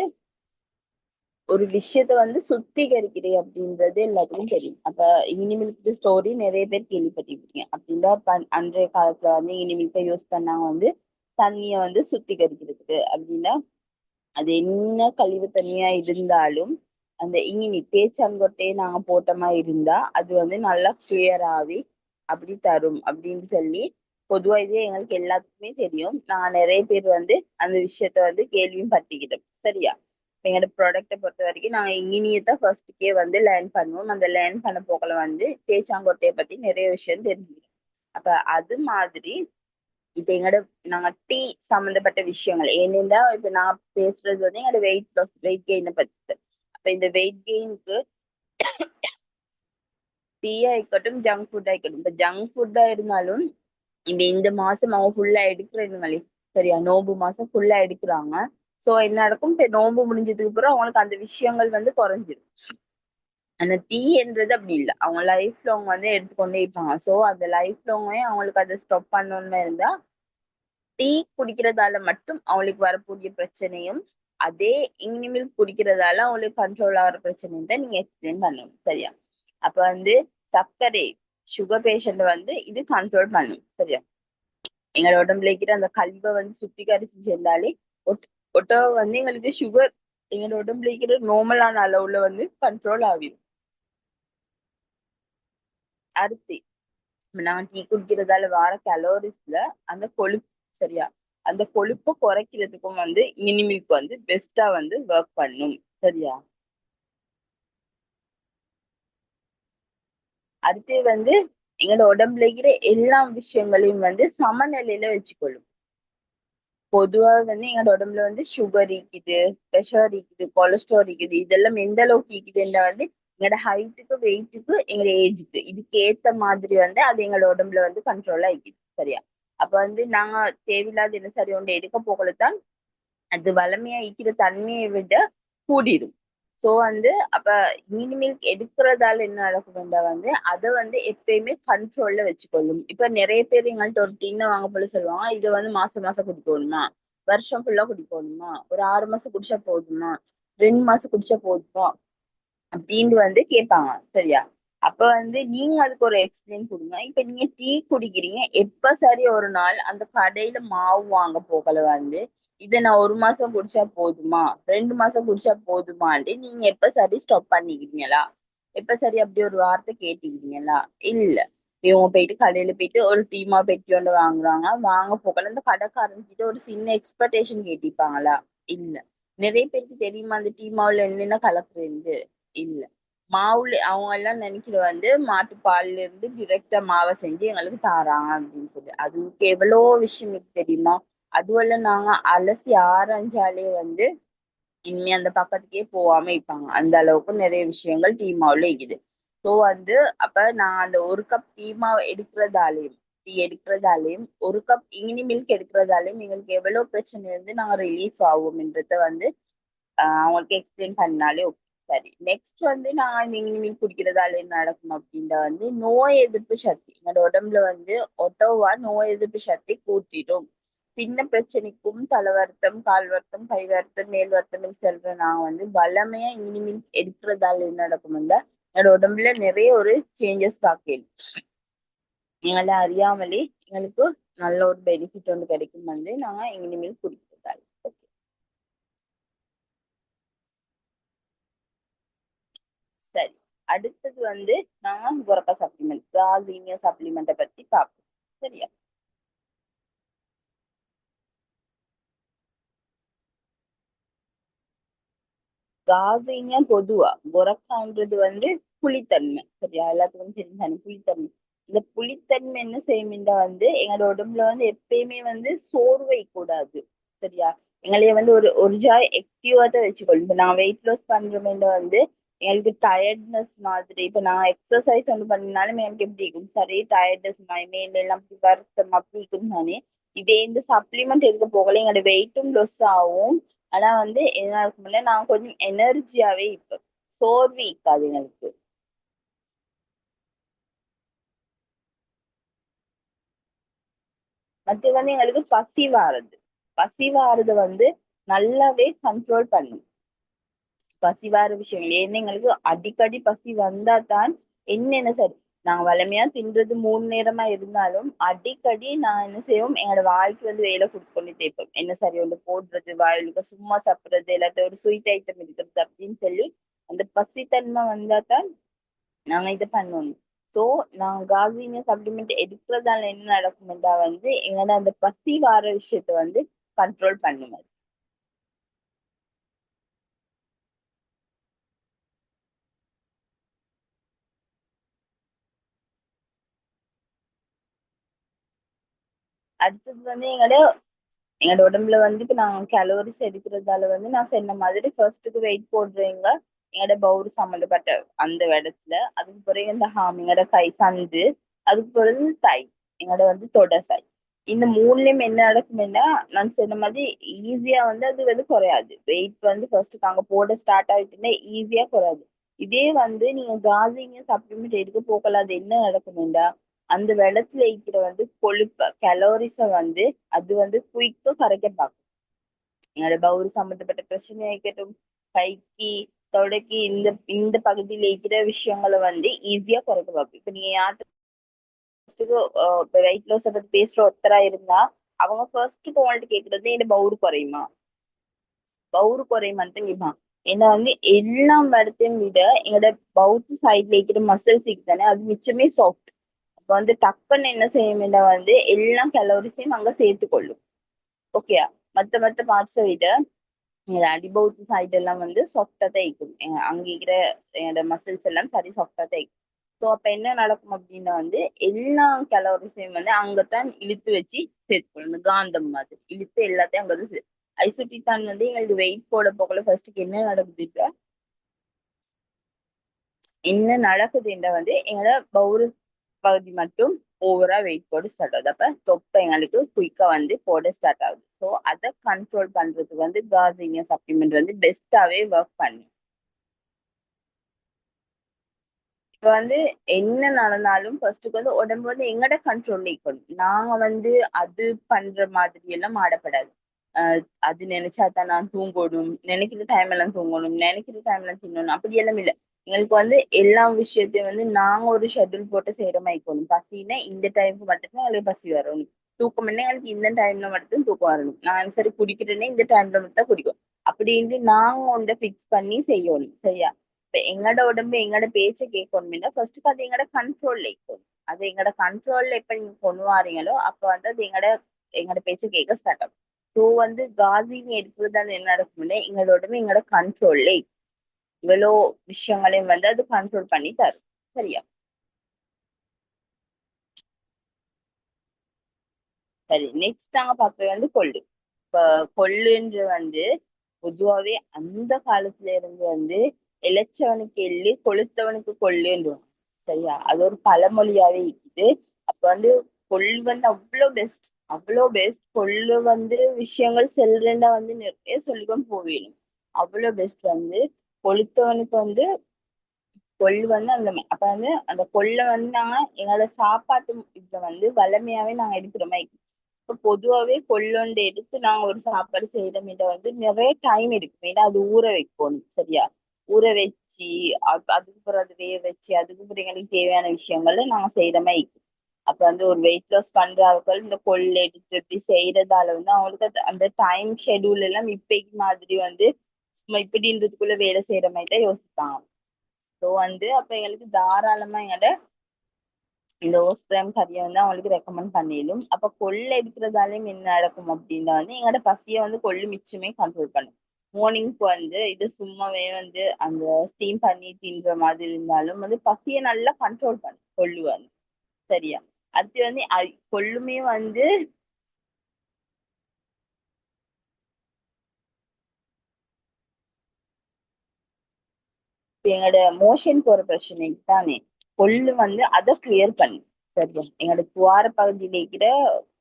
ஒரு விஷயத்த வந்து சுத்திகரிக்கிறேன் அப்படின்றது எல்லாத்துக்கும் தெரியும். அப்ப இனிமில்க் ஸ்டோரி நிறைய பேர் கேள்விப்பட்டிருப்பீங்க. அப்படின்னா அன்றைய காலத்துல வந்து இனிமில்க யூஸ் பண்ணாங்க வந்து தண்ணிய வந்து சுத்திகரிக்கிறதுக்கு அப்படின்னா அது என்ன கழிவு தண்ணியா இருந்தாலும் அந்த இங்கினி தேச்சாங்கொட்டையை நாங்க போட்டோமா இருந்தா அது வந்து நல்லா கிளியர் ஆகி அப்படி தரும் அப்படின்னு சொல்லி பொதுவா இதே எங்களுக்கு எல்லாத்துக்குமே தெரியும். நான் நிறைய பேர் வந்து அந்த விஷயத்த வந்து கேள்வியும் பட்டிக்கிட்டோம் சரியா? எங்களோட ப்ராடக்ட்டை பொறுத்த வரைக்கும் நாங்க இங்கினியத்தான் ஃபர்ஸ்ட்டுக்கே வந்து லேர்ன் பண்ணுவோம். அந்த லேர்ன் பண்ண போகல வந்து தேச்சாங்கொட்டையை பத்தி நிறைய விஷயம் தெரிஞ்சுக்கிறோம். அப்ப அது மாதிரி இப்ப எங்களோட நாங்க டீ சம்பந்தப்பட்ட விஷயங்கள் ஏனென்றா இப்ப நான் பேசுறது வந்து எங்களோட வெயிட் லாஸ் வெயிட் கெயினை பத்தி. அப்ப இந்த வெயிட் கெயினுக்கு டீயா இருக்கட்டும் ஜங்க் ஃபுட்டா இருக்கட்டும். இப்ப ஜங்க் ஃபுட்டா இருந்தாலும் இப்ப இந்த மாசம் அவங்க ஃபுல்லா எடுக்கிறேன்னு சரியா? நோம்பு மாசம் ஃபுல்லா எடுக்கிறாங்க. சோ என்ன நடக்கும் இப்ப நோம்பு முடிஞ்சதுக்கு அப்புறம் அவங்களுக்கு அந்த விஷயங்கள் வந்து குறைஞ்சிடும். ஆனா டீ என்றது அப்படி இல்லை. அவங்க லைஃப் லாங் வந்து எடுத்துக்கொண்டே இருப்பாங்க. சோ அந்த லைஃப் லாங்கே அவங்களுக்கு அதை ஸ்டாப் பண்ணணும்னு இருந்தா டீ குடிக்கிறதால மட்டும் அவங்களுக்கு வரக்கூடிய பிரச்சனையும் அதே இனிமேல் குடிக்கிறதால அவங்களுக்கு கண்ட்ரோல் ஆகிற பிரச்சனை தான் நீங்க எக்ஸ்பிளைன் பண்ணணும். சரியா? அப்ப வந்து சர்க்கரை சுகர் பேஷண்ட் வந்து இது கண்ட்ரோல் பண்ணும். சரியா? எங்களோட உடம்புல இருக்கிற அந்த கல்வை வந்து சுத்திகரிச்சு சென்றாலே ஒட்டோ வந்து எங்களுக்கு சுகர் எங்களோட உடம்புல இருக்கிற நார்மலான அளவுல வந்து கண்ட்ரோல் ஆகிடும். அடுத்து நான் டீ குடிக்கிறதால வர கலோரிஸ்ல அந்த கொழுப்பு, சரியா, அந்த கொழுப்பை குறைக்கிறதுக்கும் வந்து மினிமில்க் வந்து பெஸ்டா வந்து ஒர்க் பண்ணும். சரியா? அடுத்து வந்து எங்களோட உடம்புல இருக்கிற எல்லா விஷயங்களையும் வந்து சமநிலையில வச்சுக்கொள்ளும். பொதுவா வந்து எங்களோட உடம்புல வந்து சுகர் இருக்குது, ப்ரெஷர் இருக்குது, கொலஸ்ட்ரால் இருக்குது. இதெல்லாம் எந்த அளவுக்கு இருக்குதுன்னா வந்து எங்களோட ஹைட்டுக்கு, வெயிட்டுக்கு, எங்களோட ஏஜுக்கு இதுக்கு ஏத்த மாதிரி வந்து அது எங்களோட உடம்புல வந்து கண்ட்ரோலா இருக்குது. சரியா? அப்ப வந்து நாங்க தேவையில்லாத என்ன சரி ஒன்று எடுக்க போகலத்தான் அது வளமையா இருக்கிற தன்மையை விட கூடிரும். சோ வந்து அப்ப மில்க் எடுக்கிறதால என்ன நடக்கும்டா வந்து அதை வந்து எப்பயுமே கண்ட்ரோல்ல வச்சுக்கொள்ளும். இப்ப நிறைய பேர் எங்கள்கிட்ட ஒரு டின்ன வாங்க போல சொல்லுவாங்க, இதை வந்து மாசம் மாசம் குடிக்கணுமா, வருஷம் ஃபுல்லா குடிக்கணுமா, ஒரு 6 மாசம் குடிச்சா போதுமா, 2 மாசம் குடிச்சா போதுமா அப்படின்னு வந்து கேட்பாங்க. சரியா? அப்ப வந்து நீங்க அதுக்கு ஒரு எக்ஸ்பிளைன் கொடுங்க. இப்ப நீங்க டீ குடிக்கிறீங்க, எப்ப சரி ஒரு நாள் அந்த கடையில மாவு வாங்க போகல வந்து இதை நான் 1 மாசம் குடிச்சா போதுமா, 2 மாசம் குடிச்சா போதுமான்ட்டு நீங்க எப்ப சரி ஸ்டாப் பண்ணிக்கிறீங்களா? எப்ப சரி அப்படி ஒரு வார்த்தை கேட்டுக்கிறீங்களா? இல்ல. இவங்க போயிட்டு கடையில போயிட்டு ஒரு டீமா பெட்டி ஒன்று வாங்குறாங்க, வாங்க போகல அந்த கடைக்காரன் கிட்ட ஒரு சின்ன எக்ஸ்பெக்டேஷன் கேட்டிருப்பாங்களா? இல்ல. நிறைய பேருக்கு தெரியுமா அந்த டீ மாவுல என்னென்ன கலக்குறது? இல்ல. மாவுல அவங்க எல்லாம் நினைக்கிற வந்து மாட்டு பால்ல இருந்து டிரெக்டா மாவை செஞ்சு எங்களுக்கு தாராங்க அப்படின்னு சொல்லி. அதுக்கு எவ்வளோ விஷயம் இருக்கு தெரியுமா? அதுவெல்லாம் நாங்க அலசி ஆராய்ஞ்சாலே வந்து இனிமே அந்த பக்கத்துக்கே போகாம இருப்பாங்க. அந்த அளவுக்கு நிறைய விஷயங்கள் டீ மாவுல இருக்குது. ஸோ வந்து அப்ப நான் அந்த ஒரு கப் டீ மாவு எடுக்கிறதாலையும் டீ எடுக்கிறதாலையும் ஒரு கப் இங்கினி மில்க் எடுக்கிறதாலையும் எங்களுக்கு எவ்வளவு பிரச்சனை இருந்து நாங்க ரிலீஃப் ஆகும்ன்றத வந்து அவங்களுக்கு எக்ஸ்பிளைன் பண்ணாலே ஓகே. சரி, நெக்ஸ்ட் வந்து நான் இந்த இனிமேல் குடிக்கிறதால என்ன நடக்கும் அப்படின்னா வந்து நோய் எதிர்ப்பு சக்தி என்னோட உடம்புல வந்து ஒட்டோவா நோய் எதிர்ப்பு சக்தி கூட்டிடும். சின்ன பிரச்சனைக்கும் தலை வருத்தம், கால் வருத்தம், கை வருத்தம், மேல் வருத்தம் செல்ற நான் வந்து வல்லமையா இனிமேல் எடுக்கிறதால என்ன நடக்கும்னா என்னோட உடம்புல நிறைய ஒரு சேஞ்சஸ் பார்க்கணும். எங்களை அறியாமலே எங்களுக்கு நல்ல ஒரு பெனிஃபிட் ஒன்று கிடைக்கும் வந்து நாங்க இனிமேல் குடிக்கிறதால. சரி, அடுத்தது வந்து நான் குரக்கா சப்ளிமெண்ட் காசீனியா சப்ளிமெண்ட்டை பத்தி பார்ப்போம். சரியா? காசீனியா பொதுவா குரக்கான்றது வந்து புளித்தன்மை. சரியா? எல்லாத்துக்கும் தெரிஞ்சானே புளித்தன்மை. இந்த புளித்தன்மை என்ன செய்யும்டா வந்து எங்களோட உடம்புல வந்து எப்பயுமே வந்து சோர்வை கூடாது. சரியா? எங்களைய வந்து ஒரு ஜாய் ஆக்டிவா தான் வச்சுக்கொள்ளும். இப்ப நான் வெயிட் லாஸ் பண்றோம்ல வந்து எங்களுக்கு டயர்ட்னஸ் மாதிரி இப்ப நான் எக்ஸசைஸ் ஒன்று பண்ணினாலும் எனக்கு எப்படி இருக்கும், சரி டயர்ட்னஸ் மேல எல்லாம் அப்படி வருத்தம் அப்படி இருக்கும் தானே. இதே இந்த சப்ளிமெண்ட் எடுக்க போகல எங்களோட வெயிட்டும் லொஸ் ஆகும். ஆனா வந்து என்ன இருக்கும்ல நான் கொஞ்சம் எனர்ஜியாவே இப்ப சோர்வு இருக்காது எனக்கு. மத்த வந்து எங்களுக்கு பசி வாரது வந்து நல்லாவே கண்ட்ரோல் பண்ணும். பசி வர விஷயங்கள் ஏன்னா எங்களுக்கு அடிக்கடி பசி வந்தா தான் என்னென்ன சரி நாங்க வளமையா தின்றது 3 நேரமா இருந்தாலும் அடிக்கடி நான் என்ன செய்வோம் எங்களோட வாய்க்கு வந்து வேலை கொடுத்து கொண்டு தேய்ப்போம். என்ன சரி ஒன்று போடுறது வாயிலுக்கு சும்மா சாப்பிடுறது இல்லாட்ட ஒரு ஸ்வீட் ஐட்டம் இருக்கிறது அப்படின்னு சொல்லி அந்த பசித்தன்மை வந்தா தான் நாங்க இதை பண்ணணும். சோ நான் கார்சினியா சப்ளிமெண்ட் எடுக்கிறதால என்ன நடக்கும்டா வந்து எங்களோட அந்த பசி வார விஷயத்த வந்து கண்ட்ரோல் பண்ணும். அடுத்தது வந்து எங்களோட உடம்புல வந்து இப்ப நான் கலோரிஸ் எடுக்கிறதால வந்து நான் சொன்ன மாதிரி ஃபர்ஸ்ட்டுக்கு வெயிட் போடுறீங்க எங்களோட பவுர் சம்மந்தப்பட்ட அந்த இடத்துல, அதுக்கு பிறகு இந்த ஹாம் எங்களோட கை சந்து, அதுக்கு பிறகு தை எங்களோட வந்து தொடை. இந்த மூணுலயும் என்ன நடக்குதுன்னா நான் சொன்ன மாதிரி ஈஸியா வந்து அது வந்து குறையாது. வெயிட் வந்து ஃபர்ஸ்ட் நாங்க போட ஸ்டார்ட் ஆயிட்டுன்னா ஈஸியா குறையாது. இதே வந்து நீங்க காசிங்க சப்ளிமெண்ட் எடுக்க போகல அது என்ன நடக்குதுண்டா அந்த வெள்ளத்துல இருக்கிற வந்து கொழுப்ப கலோரிஸ வந்து அது வந்து குயிக்கா கரைக்க பார்க்கும். எங்களோட பவுல் சம்பந்தப்பட்ட பிரச்சனை இருக்கட்டும், கைக்கு தொடைக்கு இந்த இந்த பகுதியில இருக்கிற விஷயங்களை வந்து ஈஸியா குறைக்க பார்ப்போம். இப்ப நீங்க யார்ட்டுக்கு வெயிட் லாஸ் பத்தி பேசுற ஒருத்தரா இருந்தா அவங்க ஃபர்ஸ்ட் உங்கள்ட்ட கேக்குறது இந்த பவுரு குறையுமா, பவுரு குறையுமான்னு தான் கேட்பான். ஏன்னா வந்து எல்லா இடத்தையும் விட எங்களோட பவுத் சைட்ல இருக்கிற மசில்ஸ் தானே அது மிச்சமே சாஃப்ட். அப்ப வந்து டக்குன்னு என்ன செய்யும் வந்து எல்லா கலோரிஸையும் அங்க சேர்த்து கொள்ளும். ஓகேயா? மத்த பார்ட்ஸை விட எங்க அடிபவுத் சைடு எல்லாம் வந்து சாஃப்டா தான் இருக்கும். அங்க இருக்கிற என்னோட மசில்ஸ் எல்லாம் சரி சாஃப்டா தான் இருக்கும். ஸோ அப்ப என்ன நடக்கும் அப்படின்னா வந்து எல்லா கலோரிஸையும் வந்து அங்கத்தான் இழுத்து வச்சு சேர்த்துக்கணும். காந்தம் மாதிரி இழுத்து எல்லாத்தையும் அங்க வந்து ஐசோட்டிதான் வந்து எங்களுக்கு வெயிட் போட போகல ஃபர்ஸ்ட்டுக்கு என்ன நடக்குது, இப்ப என்ன நடக்குதுன்ற வந்து எங்களோட பவுல் பகுதி மட்டும் ஓவரா வெயிட் போட ஸ்டார்ட் ஆகுது. அப்ப தொப்பை எங்களுக்கு குயிக்கா வந்து போட ஸ்டார்ட் ஆகுது. ஸோ அதை கண்ட்ரோல் பண்றதுக்கு வந்து கார்சினியா சப்ளிமெண்ட் வந்து பெஸ்டாவே ஒர்க் பண்ணும். இப்ப வந்து என்ன நடந்தாலும் ஃபர்ஸ்ட்டுக்கு வந்து உடம்பு வந்து எங்கட கண்ட்ரோல்ல இருக்கணும். நாங்க வந்து அது பண்ற மாதிரி எல்லாம் ஆடப்படாது. அது நினைச்சா தான் நான் தூங்கணும், நினைக்கிற டைம் எல்லாம் தூங்கணும், நினைக்கிற டைம் எல்லாம் தின்னணும், அப்படி எல்லாம் இல்லை. எங்களுக்கு வந்து எல்லா விஷயத்தையும் வந்து நாங்க ஒரு ஷெட்யூல் போட்டு செய்யற மாதிரி இருக்கணும். பசின்னா இந்த டைமுக்கு மட்டும்தான் எங்களுக்கு பசி வரணும், தூக்கம் என்ன எங்களுக்கு இந்த டைம்ல மட்டும் தூக்கம் வரணும், நான் சரி குடிக்கிறேன்னே இந்த டைம்ல மட்டும் தான் குடிக்கும். அப்படின்ட்டு நாங்க ஒன்றை ஃபிக்ஸ் பண்ணி செய்யணும். சரியா? இப்ப எங்கட உடம்பு எங்கட பேச்சை கேட்கணும்னா ஃபர்ஸ்ட்டுக்கு அது எங்கட கண்ட்ரோல்ல இருக்கணும். அது எங்கட கண்ட்ரோல்ல எப்ப நீங்க கொண்டு வாரீங்களோ அப்ப வந்து அது எங்கட எங்கட பேச்சை கேட்க ஸ்டார்ட் ஆகும். ஸோ வந்து காசின்னு எடுக்கிறதால என்ன நடக்கும்னா எங்களோட உடம்பு எங்களோட கண்ட்ரோல்ல இவ்வளோ விஷயங்களையும் வந்து அது கண்ட்ரோல் பண்ணி தரும். சரியா? சரி, நெக்ஸ்ட் நாங்க பாக்குறது வந்து கொள்ளு. இப்ப கொள்ளுன்ற வந்து பொதுவாவே அந்த காலத்துல இருந்து வந்து இளைச்சவனுக்கு எள்ளு கொளுத்தவனுக்கு கொள்ளுன்றோம். சரியா? அது ஒரு பழமொழியாவே இருக்குது. அப்ப வந்து கொள்ளு வந்து அவ்வளோ பெஸ்ட், அவ்வளோ பெஸ்ட். கொள்ளு வந்து விஷயங்கள் செல்றேன்னா வந்து நிறைய சொல்லிக்கொண்டு போவேணும். அவ்வளோ பெஸ்ட் வந்து கொளுத்தவனுக்கு வந்து கொள்ளு வந்து அப்ப வந்து அந்த கொள்ளை வந்து நாங்க எங்களோட சாப்பாட்டு இதுல வந்து வளமையாவே நாங்க எடுக்கிற மாதிரி. இப்ப பொதுவாவே கொள்ளொண்டு எடுத்து நாங்க ஒரு சாப்பாடு செய்யறோம் வந்து நிறைய டைம் எடுக்கும். ஏன்னா அது ஊற வைக்கணும். சரியா? ஊற வச்சு அதுக்கப்புறம் அது வேக வச்சு அதுக்கப்புறம் எங்களுக்கு தேவையான விஷயங்கள்ல நாங்க செய்யற மாதிரி இருக்கும். அப்ப வந்து ஒரு வெயிட் லாஸ் பண்ற ஆட்கள் இந்த கொள்ளு எடுத்து இப்படி செய்யறதால வந்து அவங்களுக்கு அந்த டைம் ஷெடியூல் எல்லாம் இப்பைக்கு மாதிரி வந்து சும்மா இப்படின்றதுக்குள்ள வேலை செய்யற மாதிரி தான் யோசிப்பாங்க. ஸோ வந்து அப்ப எங்களுக்கு தாராளமா எங்கட இந்த ஓஸ்பிரம் கறியை வந்து அவங்களுக்கு ரெக்கமெண்ட் பண்ணிடும். அப்ப கொள்ளு எடுக்கிறதாலையும் என்ன நடக்கும் அப்படின்னா வந்து எங்களோட பசியை வந்து கொள்ளு மிச்சமே கண்ட்ரோல் பண்ணும். மார்னிங்க்கு வந்து இது சும்மாவே வந்து அந்த ஸ்டீம் பண்ணி தின்ற மாதிரி இருந்தாலும் வந்து பசியை நல்லா கண்ட்ரோல் பண்ணும் கொள்ளு வந்து. சரியா? அது வந்து கொள்ளுமே வந்து எங்களோட மோஷன் போற பிரச்சனைக்கு தானே கொள்ளு வந்து அதை கிளியர் பண்ணும். சரியா? எங்களோட துவார பகுதியில இருக்கிற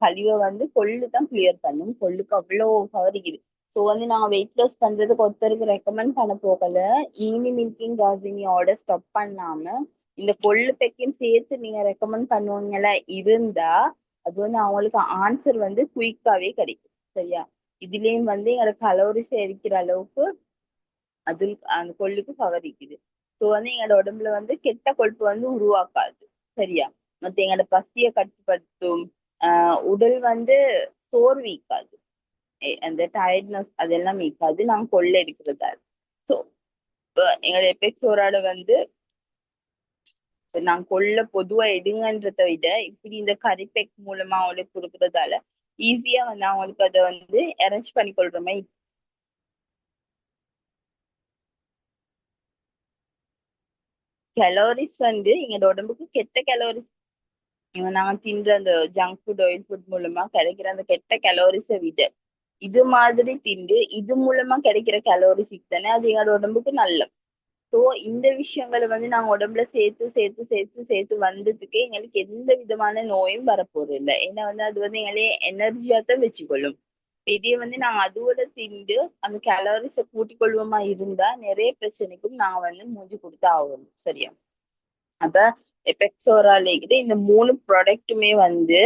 கழிவை வந்து கொள்ளு தான் கிளியர் பண்ணும். கொள்ளுக்கு அவ்வளோ பவர் இருக்குது. ஸோ வந்து நாங்க வெயிட் லாஸ் பண்றதுக்கு ஒருத்தருக்கு ரெக்கமெண்ட் பண்ண போகல. ஈனி மில்கிங் காசினியோட ஸ்டாப் பண்ணாம இந்த கொள்ளு பேக்கையும் சேர்த்து நீங்க ரெக்கமெண்ட் பண்ணுவீங்களா இருந்தா அது வந்து அவங்களுக்கு ஆன்சர் வந்து குயிக்காவே கிடைக்கும். சரியா? இதுலயும் வந்து எங்களோட கலோரிஸ் எரிக்கிற அளவுக்கு அது அந்த கொள்ளுக்கு பவர் இருக்குது. ஸோ வந்து எங்களோட உடம்புல வந்து கெட்ட கொழுப்பு வந்து உருவாக்காது. சரியா? மத்த எங்களோட பசியை கட்டுப்படுத்தும். உடல் வந்து சோர்வீக்காது. அந்த டயர்ட்னஸ் அதெல்லாம் மீக்காது நாங்க கொள்ளை எடுக்கிறதால. ஸோ எங்களோட எபெக்சோரோட வந்து நாங்க கொள்ளை பொதுவா எடுங்கன்றதை விட இப்படி இந்த கரிப்பெக் மூலமா அவங்களுக்கு கொடுக்கறதால ஈஸியா வந்து அவங்களுக்கு அதை வந்து அரேஞ்ச் பண்ணி கொள்ற மாதிரி. கலோரிஸ் வந்து எங்களோட உடம்புக்கு கெட்ட கலோரிஸ் நாங்க தின்ற அந்த ஜங்க் ஃபுட் ஆயில் ஃபுட் மூலமா கிடைக்கிற அந்த கெட்ட கலோரிஸை விட இது மாதிரி திண்டு இது மூலமா கிடைக்கிற கலோரிஸ் தானே அது எங்களோட உடம்புக்கு நல்லது. ஸோ இந்த விஷயங்களை வந்து நாங்க உடம்புல சேர்த்து சேர்த்து சேர்த்து சேர்த்து வந்ததுக்கே எங்களுக்கு எந்த விதமான நோயும் வரப்போறது இல்லை. ஏன்னா வந்து அது வந்து எங்களே எனர்ஜியா தான் வச்சுக்கொள்ளும். இதே வந்து நாங்க அதோட திண்டு அந்த கலோரிஸை கூட்டிக் கொள்வோமா இருந்தா நிறைய பிரச்சனைக்கும் நாங்க வந்து மூஞ்சி கொடுத்து ஆகணும். சரியா? அப்ப எபெக்சோரால இந்த 3 ப்ராடக்ட்டுமே வந்து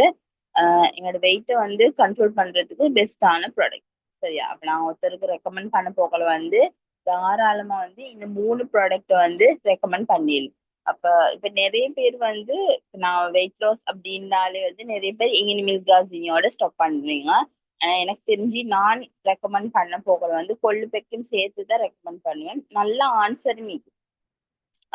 எங்களோட வெயிட்டை வந்து கண்ட்ரோல் பண்றதுக்கு பெஸ்டான ப்ராடக்ட். சரியா? அப்ப நான் ஒருத்தருக்கு ரெக்கமெண்ட் பண்ண போகல வந்து தாராளமா வந்து இந்த 3 ப்ராடக்ட் வந்து ரெக்கமெண்ட் பண்ணிடலாம். அப்ப இப்ப நிறைய பேர் வந்து நான் வெயிட் லாஸ் அப்படின்னாலே வந்து நிறைய பேர் இங்கினி மில்காசினியோட ஸ்டாப் பண்றீங்க. ஆனா எனக்கு தெரிஞ்சு நான் ரெக்கமெண்ட் பண்ண போகல வந்து கொள்ளுப்பைக்கும் சேர்த்து தான் ரெக்கமெண்ட் பண்ணுவேன். நல்ல ஆன்சர் மீக்கும்,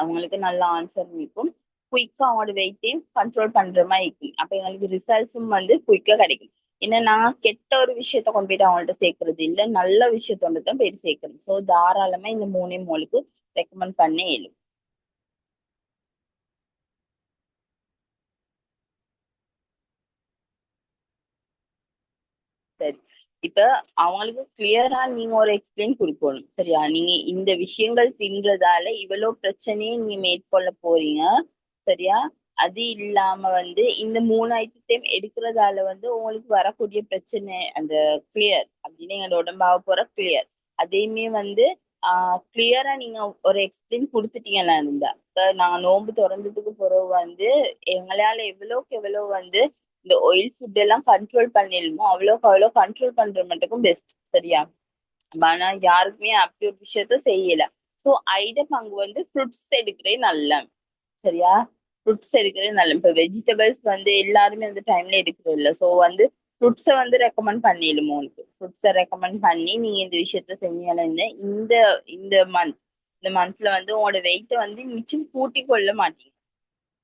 அவங்களுக்கு நல்ல ஆன்சர் மீக்கும், குயிக்கா அவங்களோட வெயிட்டையும் கண்ட்ரோல் பண்ற மாதிரி இருக்கும். அப்ப எங்களுக்கு ரிசல்ட்ஸும் வந்து குயிக்கா கிடைக்கும். ஏன்னா நான் கெட்ட ஒரு விஷயத்த கொண்டு போயிட்டு அவங்கள்ட்ட சேர்க்கறது இல்ல, நல்ல விஷயத்தோட தான் போயிட்டு சேர்க்கணும். ஸோ தாராளமா இந்த 3 ரெக்கமெண்ட் பண்ணே இயலும். சரி, இப்ப அவங்களுக்கு கிளியரா நீங்க ஒரு எக்ஸ்பிளைன் கொடுக்கணும். சரியா? நீங்க இந்த விஷயங்கள் தின்றதால இவ்வளவு பிரச்சனையை நீங்க மேற்கொள்ள போறீங்க. சரியா? அது இல்லாம வந்து இந்த 3 ஐட்டத்தையும் எடுக்கிறதால வந்து உங்களுக்கு வரக்கூடிய பிரச்சனை அந்த கிளியர் அப்படின்னு எங்களோட உடம்பாக போற கிளியர் அதையுமே வந்து கிளியரா நீங்க ஒரு எக்ஸ்பிளைன் கொடுத்துட்டீங்கன்னா இருந்தா இப்ப நாங்க நோன்பு திறந்ததுக்கு பிறகு வந்து எங்களால எவ்வளவுக்கு எவ்வளவு வந்து இந்த ஆயில் ஃபுட் எல்லாம் கண்ட்ரோல் பண்ணிடணுமோ அவ்வளவுக்கு அவ்வளவு கண்ட்ரோல் பண்ற மட்டுக்கும் பெஸ்ட். சரியா? ஆனா யாருக்குமே அப்படி ஒரு விஷயத்த செய்யல. சோ ஐட பங்கு வந்து ஃப்ரூட்ஸ் எடுக்கிறே நல்ல. சரியா? ஃப்ரூட்ஸ் எடுக்கிறது நல்ல. இப்ப வெஜிடபிள்ஸ் வந்து எல்லாருமே அந்த டைம்ல எடுக்கிறது இல்ல. சோ வந்து ஃப்ரூட்ஸை வந்து ரெக்கமெண்ட் பண்ணிடுமோ உனக்கு ஃப்ரூட்ஸை ரெக்கமெண்ட் பண்ணி நீங்க இந்த விஷயத்த செஞ்சீங்கன்னா இந்த இந்த மந்த் இந்த மந்த்ல வந்து உங்களோட வெயிட்டை வந்து மிச்சம் கூட்டி கொள்ள மாட்டீங்க.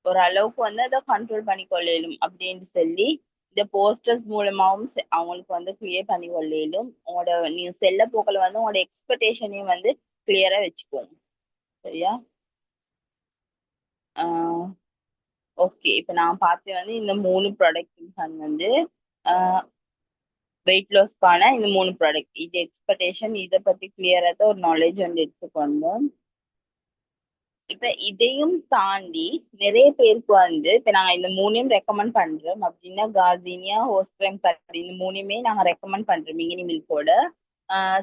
ஒரு அளவுக்கு வந்து அதை கண்ட்ரோல் பண்ணி கொள்ளையிலும் அப்படின்னு சொல்லி இந்த போஸ்டர்ஸ் மூலமாவும் அவங்களுக்கு வந்து கிளியர் பண்ணி கொள்ளையிலும். உங்களோட நீங்க செல்ல போக்கில் வந்து உங்களோட எக்ஸ்பெக்டேஷனையும் வந்து கிளியரா வச்சுக்கோங்க. சரியா? ஆஹ் ஓகே, இப்ப நான் பார்த்தது வந்து இந்த 3 ப்ராடக்ட் வந்து வெயிட் லாஸ்க்கான இந்த 3 ப்ராடக்ட் இது எக்ஸ்பெக்டேஷன் இதை பத்தி கிளியரா தான் ஒரு நாலேஜ் வந்து எடுத்துக்கொண்டோம். இப்ப இதையும் தாண்டி நிறைய பேருக்கு வந்து இப்ப நாங்க இந்த 3 ரெக்கமெண்ட் பண்றோம் அப்படின்னா கார்டினியா ஹோஸ்ட்ரேம் கட் இந்த 3 நாங்க ரெக்கமெண்ட் பண்றோம் மினி மில்கோட.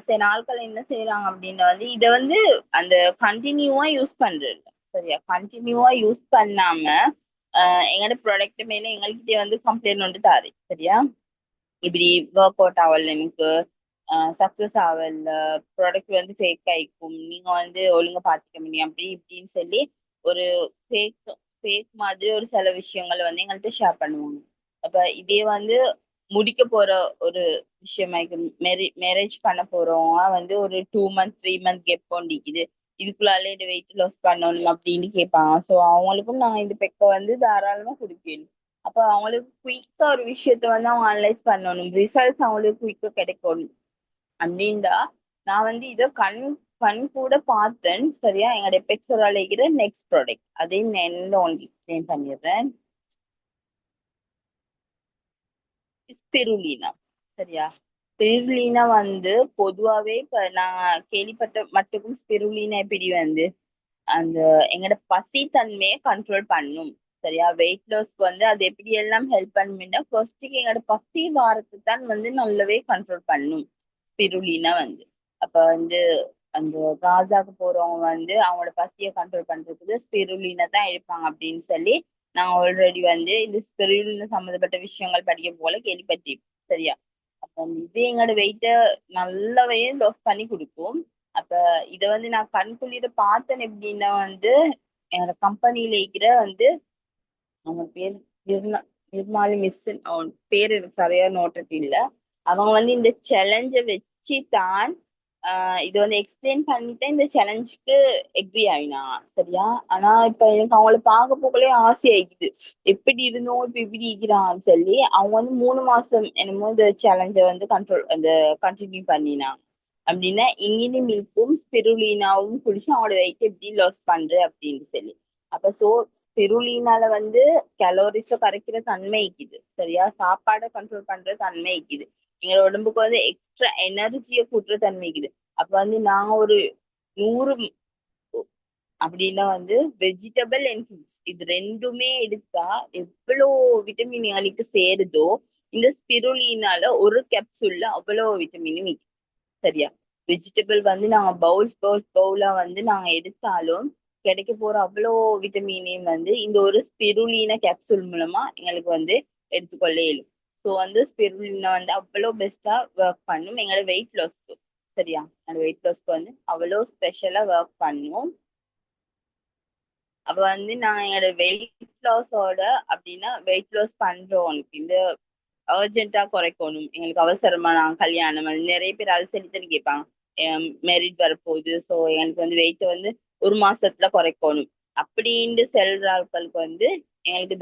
சில நாட்கள் என்ன செய்யறாங்க அப்படின்னா வந்து இதை வந்து அந்த கண்டினியூவா யூஸ் பண்றது. சரியா? கண்டினியூவா யூஸ் பண்ணாம எங்களோட ப்ராடக்ட் மேல எங்கள்கிட்ட வந்து கம்ப்ளைண்ட் வந்து தாரு. சரியா? இப்படி ஒர்க் அவுட் ஆகல, எனக்கு சக்சஸ் ஆகல, ப்ராடக்ட் வந்து ஃபேக் ஆயிக்கும், நீங்க வந்து ஒழுங்கா பாத்துக்க முடியும் அப்படி இப்படின்னு சொல்லி ஒரு ஃபேக் ஃபேக் மாதிரி ஒரு சில விஷயங்களை வந்து எங்கள்கிட்ட ஷேர் பண்ணுவாங்க. அப்ப இதே வந்து முடிக்க போற ஒரு விஷயமாயிக்கும். மேரேஜ் பண்ண போறவங்க வந்து ஒரு 2 மந்த் 3 மந்த் கெப் கொண்டிக்குது, இதுக்குள்ளாலே வெயிட் லாஸ் பண்ணணும் அப்படின்னு கேட்பாங்க. ஸோ அவங்களுக்கும் நாங்க இந்த பெக்கை வந்து தாராளமா கொடுக்கணும். அப்ப அவங்களுக்கு குயிக்கா ஒரு விஷயத்த வந்து அவங்க அனலைஸ் பண்ணணும், ரிசல்ட்ஸ் அவங்களுக்கு குயிக்கா கிடைக்கணும் அப்படின்டா நான் வந்து இதை கண் கூட பார்த்தேன். சரியா? எங்களோட பெக்ஸோட இருக்கிற நெக்ஸ்ட் ப்ராடக்ட் அதையும் நான் உங்களுக்கு எக்ஸ்பிளைன் பண்ணிடுறேன். ஸ்பிருலினா. சரியா? ஸ்பிருலினா வந்து பொதுவாவே இப்ப நான் கேள்விப்பட்ட மட்டுக்கும் ஸ்பிருலினா எப்படி வந்து அந்த எங்களோட பசி தன்மையை கண்ட்ரோல் பண்ணும். சரியா? வெயிட் லாஸ்க்கு வந்து அது எப்படி எல்லாம் ஹெல்ப் பண்ணும்னா ஃபர்ஸ்ட்டுக்கு எங்களோட பசி வாரத்தை தான் வந்து நல்லாவே கண்ட்ரோல் பண்ணும் ஸ்பிருலினா வந்து. அப்ப வந்து அந்த காசாக்கு போறவங்க வந்து அவங்களோட பசியை கண்ட்ரோல் பண்றதுக்கு ஸ்பிருலினா தான் எடுப்பாங்க அப்படின்னு சொல்லி நான் ஆல்ரெடி வந்து இந்த ஸ்பிருலினா சம்மந்தப்பட்ட விஷயங்கள் படிக்க போல கேள்விப்பட்டிருப்பேன். சரியா? அப்ப அந்த இது எங்களோட வெயிட்ட நல்லாவே லாஸ் பண்ணி கொடுக்கும். அப்ப இத வந்து நான் கண்குளிர பார்த்தேன் எப்படின்னா வந்து என்னோட கம்பெனியில இருக்கிற வந்து அவங்க பேர் நிர்மா நிர்மாலி மிஸ், அவன் பேர் எனக்கு சரியா நோட்டட் இல்ல. அவங்க வந்து இந்த சேலஞ்சை வச்சு தான் இது வந்து எக்ஸ்பிளைன் பண்ணிட்டு இந்த சேலஞ்சுக்கு எக்ரி ஆயினா. சரியா? ஆனா இப்ப எனக்கு அவங்கள பார்க்க போகலே ஆசை ஆயிக்குது, எப்படி இருந்தோம் இப்ப இப்படி இருக்கிறான்னு சொல்லி. அவங்க வந்து 3 மாசம் என்னமோ இந்த சேலஞ்சை வந்து அந்த கண்டினியூ பண்ணினாங்க. அப்படின்னா இங்கினி மில்க்கும் ஸ்பிருலினாவும் குடிச்சு அவங்களோட வெயிட் எப்படி லாஸ் பண்ற அப்படின்னு சொல்லி. அப்ப சோ ஸ்பிருலினால வந்து கலோரிஸ கரைக்கிற தன்மை இருக்குது. சரியா? சாப்பாடை கண்ட்ரோல் பண்ற தன்மை இருக்குது. எங்க உடம்புக்கு வந்து எக்ஸ்ட்ரா எனர்ஜியை கூட்டுற தன்மை இருக்குது. அப்ப வந்து நாங்க ஒரு 100 அப்படின்னா வந்து வெஜிடபிள் அண்ட் ஃப்ரூட்ஸ் இது ரெண்டுமே எடுத்தா எவ்வளோ விட்டமின் எங்களுக்கு சேருதோ இந்த ஸ்பிருலினால ஒரு கேப்சூல்ல அவ்வளோ விட்டமினும். சரியா? வெஜிடபிள் வந்து நாங்க பவுலா வந்து நாங்க எடுத்தாலும் கிடைக்க போற அவ்வளோ விட்டமினையும் வந்து இந்த ஒரு ஸ்பிருலினா கேப்சூல் மூலமா எங்களுக்கு வந்து எடுத்துக்கொள்ள இயலும். ஸோ வந்து ஸ்பிருலினா வந்து அவ்வளோ பெஸ்டா ஒர்க் பண்ணும் எங்களோட வெயிட் லாஸ்க்கு. சரியா, அந்த வெயிட் லாஸ்க்கு வந்து அவ்வளோ ஸ்பெஷலா ஒர்க் பண்ணும். அப்ப வந்து நான் என்னோட வெயிட் லாஸோட அப்படின்னா வெயிட் லாஸ் பண்றோம் இந்த அர்ஜென்ட்டா குறைக்கணும், எங்களுக்கு அவசரமா நான் கல்யாணம், அது நிறைய பேர் அதை சொல்லித்தானே கேட்பாங்க. மெரிட் வரப்போகுது, ஸோ எனக்கு வந்து வெயிட் வந்து ஒரு மாசத்துல குறைக்கணும் அப்படின்ட்டு செல்ற ஆட்களுக்கு வந்து எங்களுக்கு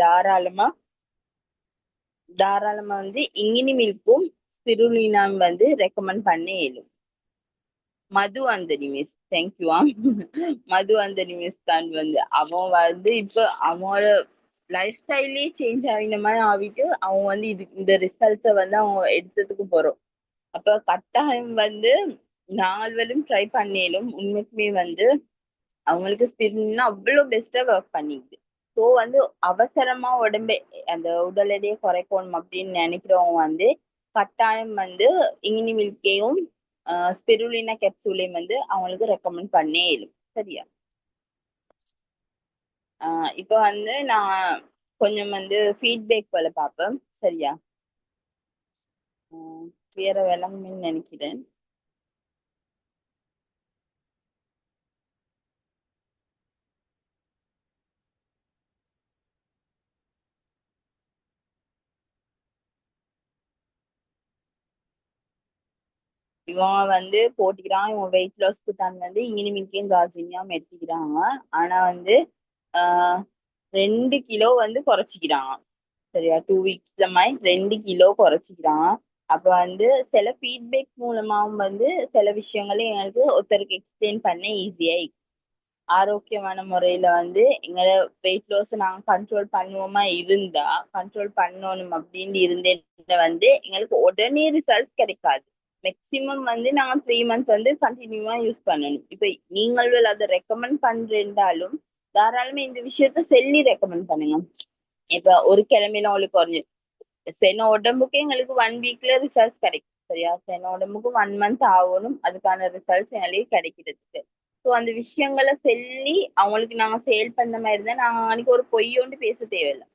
தாராளமா வந்து இங்கினி மில்க்கும் ஸ்பிருலினாம் வந்து ரெக்கமெண்ட் பண்ண இயலும். மது அந்தனி மிஸ், தேங்க்யூ. மது அந்தனி மிஸ் தான் வந்து அவன் வந்து இப்ப அவனோட லைஃப் ஸ்டைலே சேஞ்ச் ஆகின மாதிரி ஆகிட்டு அவன் வந்து இந்த ரிசல்ட்ஸை வந்து அவங்க எடுத்ததுக்கு போறோம். அப்ப கட்டாயம் வந்து நால்வரும் ட்ரை பண்ணேலும் உண்மைக்குமே வந்து அவங்களுக்கு ஸ்பிருலினா அவ்வளோ பெஸ்டா ஒர்க் பண்ணிக்குது. ஸோ வந்து அவசரமா உடம்பை அந்த உடல் எடையை குறைக்கணும் அப்படின்னு நினைக்கிறவங்க வந்து கட்டாயம் வந்து இங்கினி மில்கையும் ஸ்பிருலினா கேப்சூலையும் வந்து அவங்களுக்கு ரெக்கமெண்ட் பண்ணே இயலும். சரியா, இப்போ வந்து நான் கொஞ்சம் வந்து ஃபீட்பேக் போல பார்ப்பேன். சரியா, வேற விளங்குன்னு நினைக்கிறேன். இவன் வந்து போட்டுக்கிறான், இவன் வெயிட் லாஸ்க்கு தான் வந்து இங்கினிமிக்கையும் காசினியாவும் எடுத்துக்கிறாங்க. ஆனா வந்து ஆஹ் 2 கிலோ வந்து குறைச்சிக்கிறாங்க. சரியா, 2 வீக்ஸ்ல மாதிரி 2 கிலோ குறைச்சிக்கிறாங்க. அப்ப வந்து சில ஃபீட்பேக் மூலமாவும் வந்து சில விஷயங்களை எங்களுக்கு ஒருத்தருக்கு எக்ஸ்பிளைன் பண்ண ஈஸியா ஆரோக்கியமான முறையில வந்து எங்களை வெயிட் லாஸ் நாங்க கண்ட்ரோல் பண்ணுவோமா இருந்தா கண்ட்ரோல் பண்ணணும் அப்படின்னு இருந்தேன் வந்து எங்களுக்கு உடனே ரிசல்ட் கிடைக்காது. மேக்சிமம் வந்து நாங்க 3 மந்த்ஸ் வந்து கண்டினியூவா யூஸ் பண்ணணும். இப்ப நீங்கள் அதை ரெக்கமெண்ட் பண்றேன்டாலும் தாராளமா இந்த விஷயத்த சொல்லி ரெக்கமெண்ட் பண்ணுங்க. இப்ப ஒரு கிழமையில உங்களுக்கு குறைஞ்சு சென உடம்புக்கு எங்களுக்கு 1 வீக்ல ரிசல்ட்ஸ் கிடைக்கும். சரியா, சென உடம்புக்கு 1 மந்த் ஆகணும் அதுக்கான ரிசல்ட்ஸ் எங்களுக்கு கிடைக்கிறதுக்கு. ஸோ அந்த விஷயங்களை சொல்லி அவங்களுக்கு நாங்க சேல் பண்ண மாதிரி இருந்தா நாங்க அன்னைக்கு ஒரு பொய்யோண்டு பேச தேவையில்லை.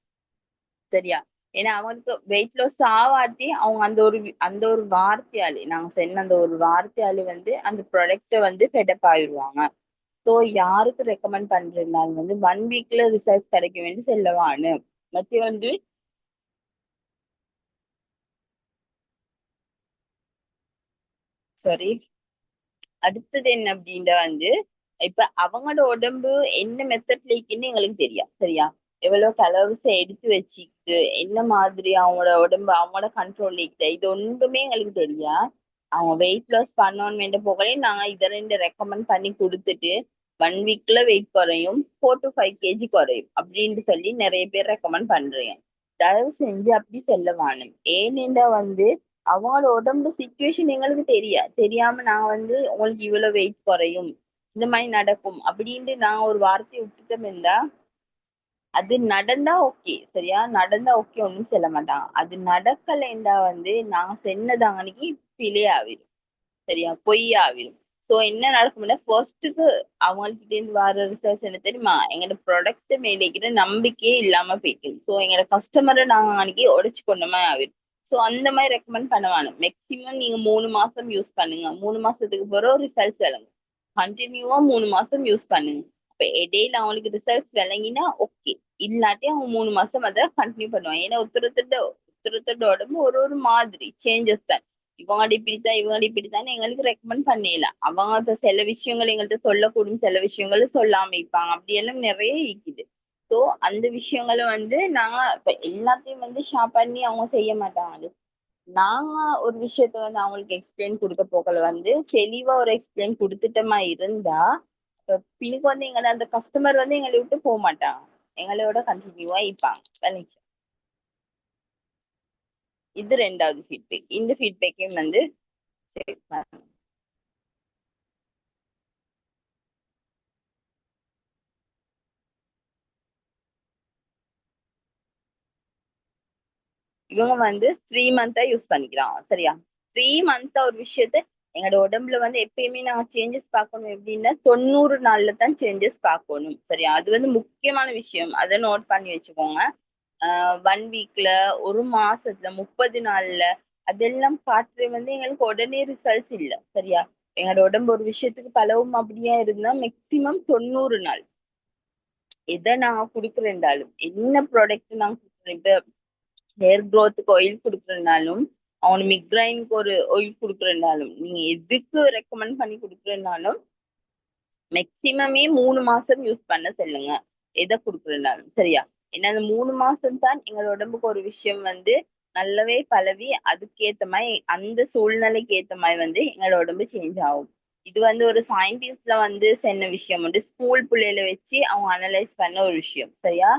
சரியா, ஏன்னா அவங்களுக்கு வெயிட் லாஸ் ஆவாட்டி அவங்க அந்த ஒரு வார்த்தையாலே நாங்க சொன்ன அந்த ஒரு வார்த்தையாலே வந்து அந்த ப்ராடக்ட வந்து ஃபெடப் ஆயிடுவாங்க. ஸோ யாருக்கு ரெக்கமெண்ட் பண்றதுனால வந்து 1 வீக்ல ரிசல்ட்ஸ் கிடைக்க வேண்டி செல்லவான்னு மத்தி வந்து சாரி, அடுத்தது என்ன அப்படின்னா வந்து இப்ப அவங்களோட உடம்பு என்ன மெத்தட்ல இருக்குன்னு எங்களுக்கு தெரியும். சரியா, எவ்வளவு கலோரிஸ் எடுத்து வச்சுக்கிட்டு என்ன மாதிரி அவங்களோட உடம்பு அவங்களோட கண்ட்ரோல் இருக்கு இது ஒன்றுமே எங்களுக்கு தெரியா. அவங்க வெயிட் லாஸ் பண்ணணும்னு வேண்ட போகலே நாங்க இதை ரெண்டு ரெக்கமெண்ட் பண்ணி கொடுத்துட்டு 1 வீக்ல வெயிட் குறையும், 4 to 5 kg குறையும் அப்படின்னு சொல்லி நிறைய பேர் ரெக்கமெண்ட் பண்றீங்க. தயவு செஞ்சு அப்படி செல்ல வேணும். ஏனென்றா வந்து அவங்களோட உடம்பு சுச்சுவேஷன் எங்களுக்கு தெரியாம நான் வந்து உங்களுக்கு இவ்வளவு வெயிட் குறையும் இந்த மாதிரி நடக்கும் அப்படின்ட்டு நான் ஒரு வார்த்தையை விட்டுட்டோம் இருந்தா அது நடந்தா ஓகே. சரியா, நடந்தா ஓகே ஒன்றும் சொல்ல மாட்டாங்க. அது நடக்கலைண்டா வந்து நாங்க சென்னதாங்க அன்னைக்கு பிழை ஆவிடும். சரியா, பொய் ஆவிடும். சோ என்ன நடக்கும்னா ஃபர்ஸ்ட்டுக்கு அவங்ககிட்ட இருந்து வர ரிசர்ச் என்ன தெரியுமா, எங்களோட ப்ராடக்ட் மேல இருக்கிற நம்பிக்கையே இல்லாம போயிட்டு ஸோ எங்களோட கஸ்டமரை நாங்க அன்னைக்கு உடைச்சு கொண்டோமே ஆவிடும். ஸோ அந்த மாதிரி ரெக்கமெண்ட் பண்ணுவாங்க. மேக்சிமம் நீங்க 3 மாசம் யூஸ் பண்ணுங்க, 3 மாசத்துக்கு பிறகு ரிசல்ட்ஸ் விளங்கும். கண்டினியூவா 3 மாசம் யூஸ் பண்ணுங்க. இப்ப இடையில அவங்களுக்கு ரிசல்ட்ஸ் விளங்கினா ஓகே, இல்லாட்டி அவங்க 3 மாசம் அதை கண்டினியூ பண்ணுவாங்க. ஏன்னா ஒருத்தரோட உடம்பு ஒரு ஒரு மாதிரி சேஞ்சஸ் தான். இவங்க இப்படித்தான் இவங்க இப்படித்தான் எங்களுக்கு ரெக்கமெண்ட் பண்ணல. அவங்க இப்ப சில விஷயங்கள் எங்கள்கிட்ட சொல்லக்கூடும், சில விஷயங்கள் சொல்லாம இருப்பாங்க. அப்படி எல்லாம் நிறைய இருக்குது. ஸோ அந்த விஷயங்களை வந்து நாங்க இப்ப எல்லாத்தையும் வந்து ஷேர் பண்ணி அவங்க செய்ய மாட்டாங்க. நாங்க ஒரு விஷயத்த வந்து அவங்களுக்கு எக்ஸ்பிளைன் கொடுக்க போகல வந்து தெளிவா ஒரு எக்ஸ்பிளைன் கொடுத்துட்டோமா இருந்தா பின்னுக்கு வந்து எங்களை அந்த கஸ்டமர் வந்து எங்களை விட்டு போக மாட்டாங்க, எங்களோட கண்டினியூவா இருப்பாங்க. விளங்கிச்சா? இது ரெண்டாவது ஃபீட்பேக். இந்த ஃபீட்பேக்கையும் வந்து சரி, இவங்க வந்து 3 மந்த்தா யூஸ் பண்ணிக்கிறாங்க. சரியா, 3 மந்த்தா ஒரு விஷயத்த எங்களோட உடம்புல வந்து எப்பயுமே நாங்க சேஞ்சஸ் பார்க்கணும் எப்படின்னா 90 நாள்ல தான் சேஞ்சஸ் பார்க்கணும். சரியா, அது வந்து முக்கியமான விஷயம், அதை நோட் பண்ணி வச்சுக்கோங்க. 1 வீக்ல, ஒரு மாசத்துல, 30 நாள்ல அதெல்லாம் காட்டுறது வந்து எங்களுக்கு உடனே ரிசல்ட்ஸ் இல்ல. சரியா? எங்களோட உடம்பு ஒரு விஷயத்துக்கு பழவும் அப்படியா இருந்தா மேக்சிமம் 90 நாள். எதை நாங்க குடுக்குறேன்டாலும், என்ன ப்ராடக்ட் நாங்க குடுக்குறோம், இப்ப ஹேர் க்ரோத்துக்கு ஆயில் குடுக்குறேன்னாலும், அவனுக்கு மிக்ரைனுக்கு ஒரு ஆயில் குடுக்குறேன்னாலும், நீங்க எதுக்கு ரெக்கமெண்ட் பண்ணி குடுக்குறேன்னாலும் மேக்சிமமே 3 மாசம் யூஸ் பண்ண சொல்லுங்க. எதை குடுக்குறேன்னாலும். சரியா? ஏன்னா அந்த 3 மாசம் தான் எங்களோட உடம்புக்கு ஒரு விஷயம் வந்து நல்லாவே பழவி அதுக்கேத்த மாதிரி அந்த சூழ்நிலைக்கு ஏத்த மாதிரி வந்து எங்களோட உடம்பு சேஞ்ச் ஆகும். இது வந்து ஒரு சயின்டிஸ்ட்ல வந்து சொன்ன விஷயம் வந்து ஸ்கூல் பிள்ளைகளை வச்சு அவங்க அனலைஸ் பண்ண ஒரு விஷயம். சரியா?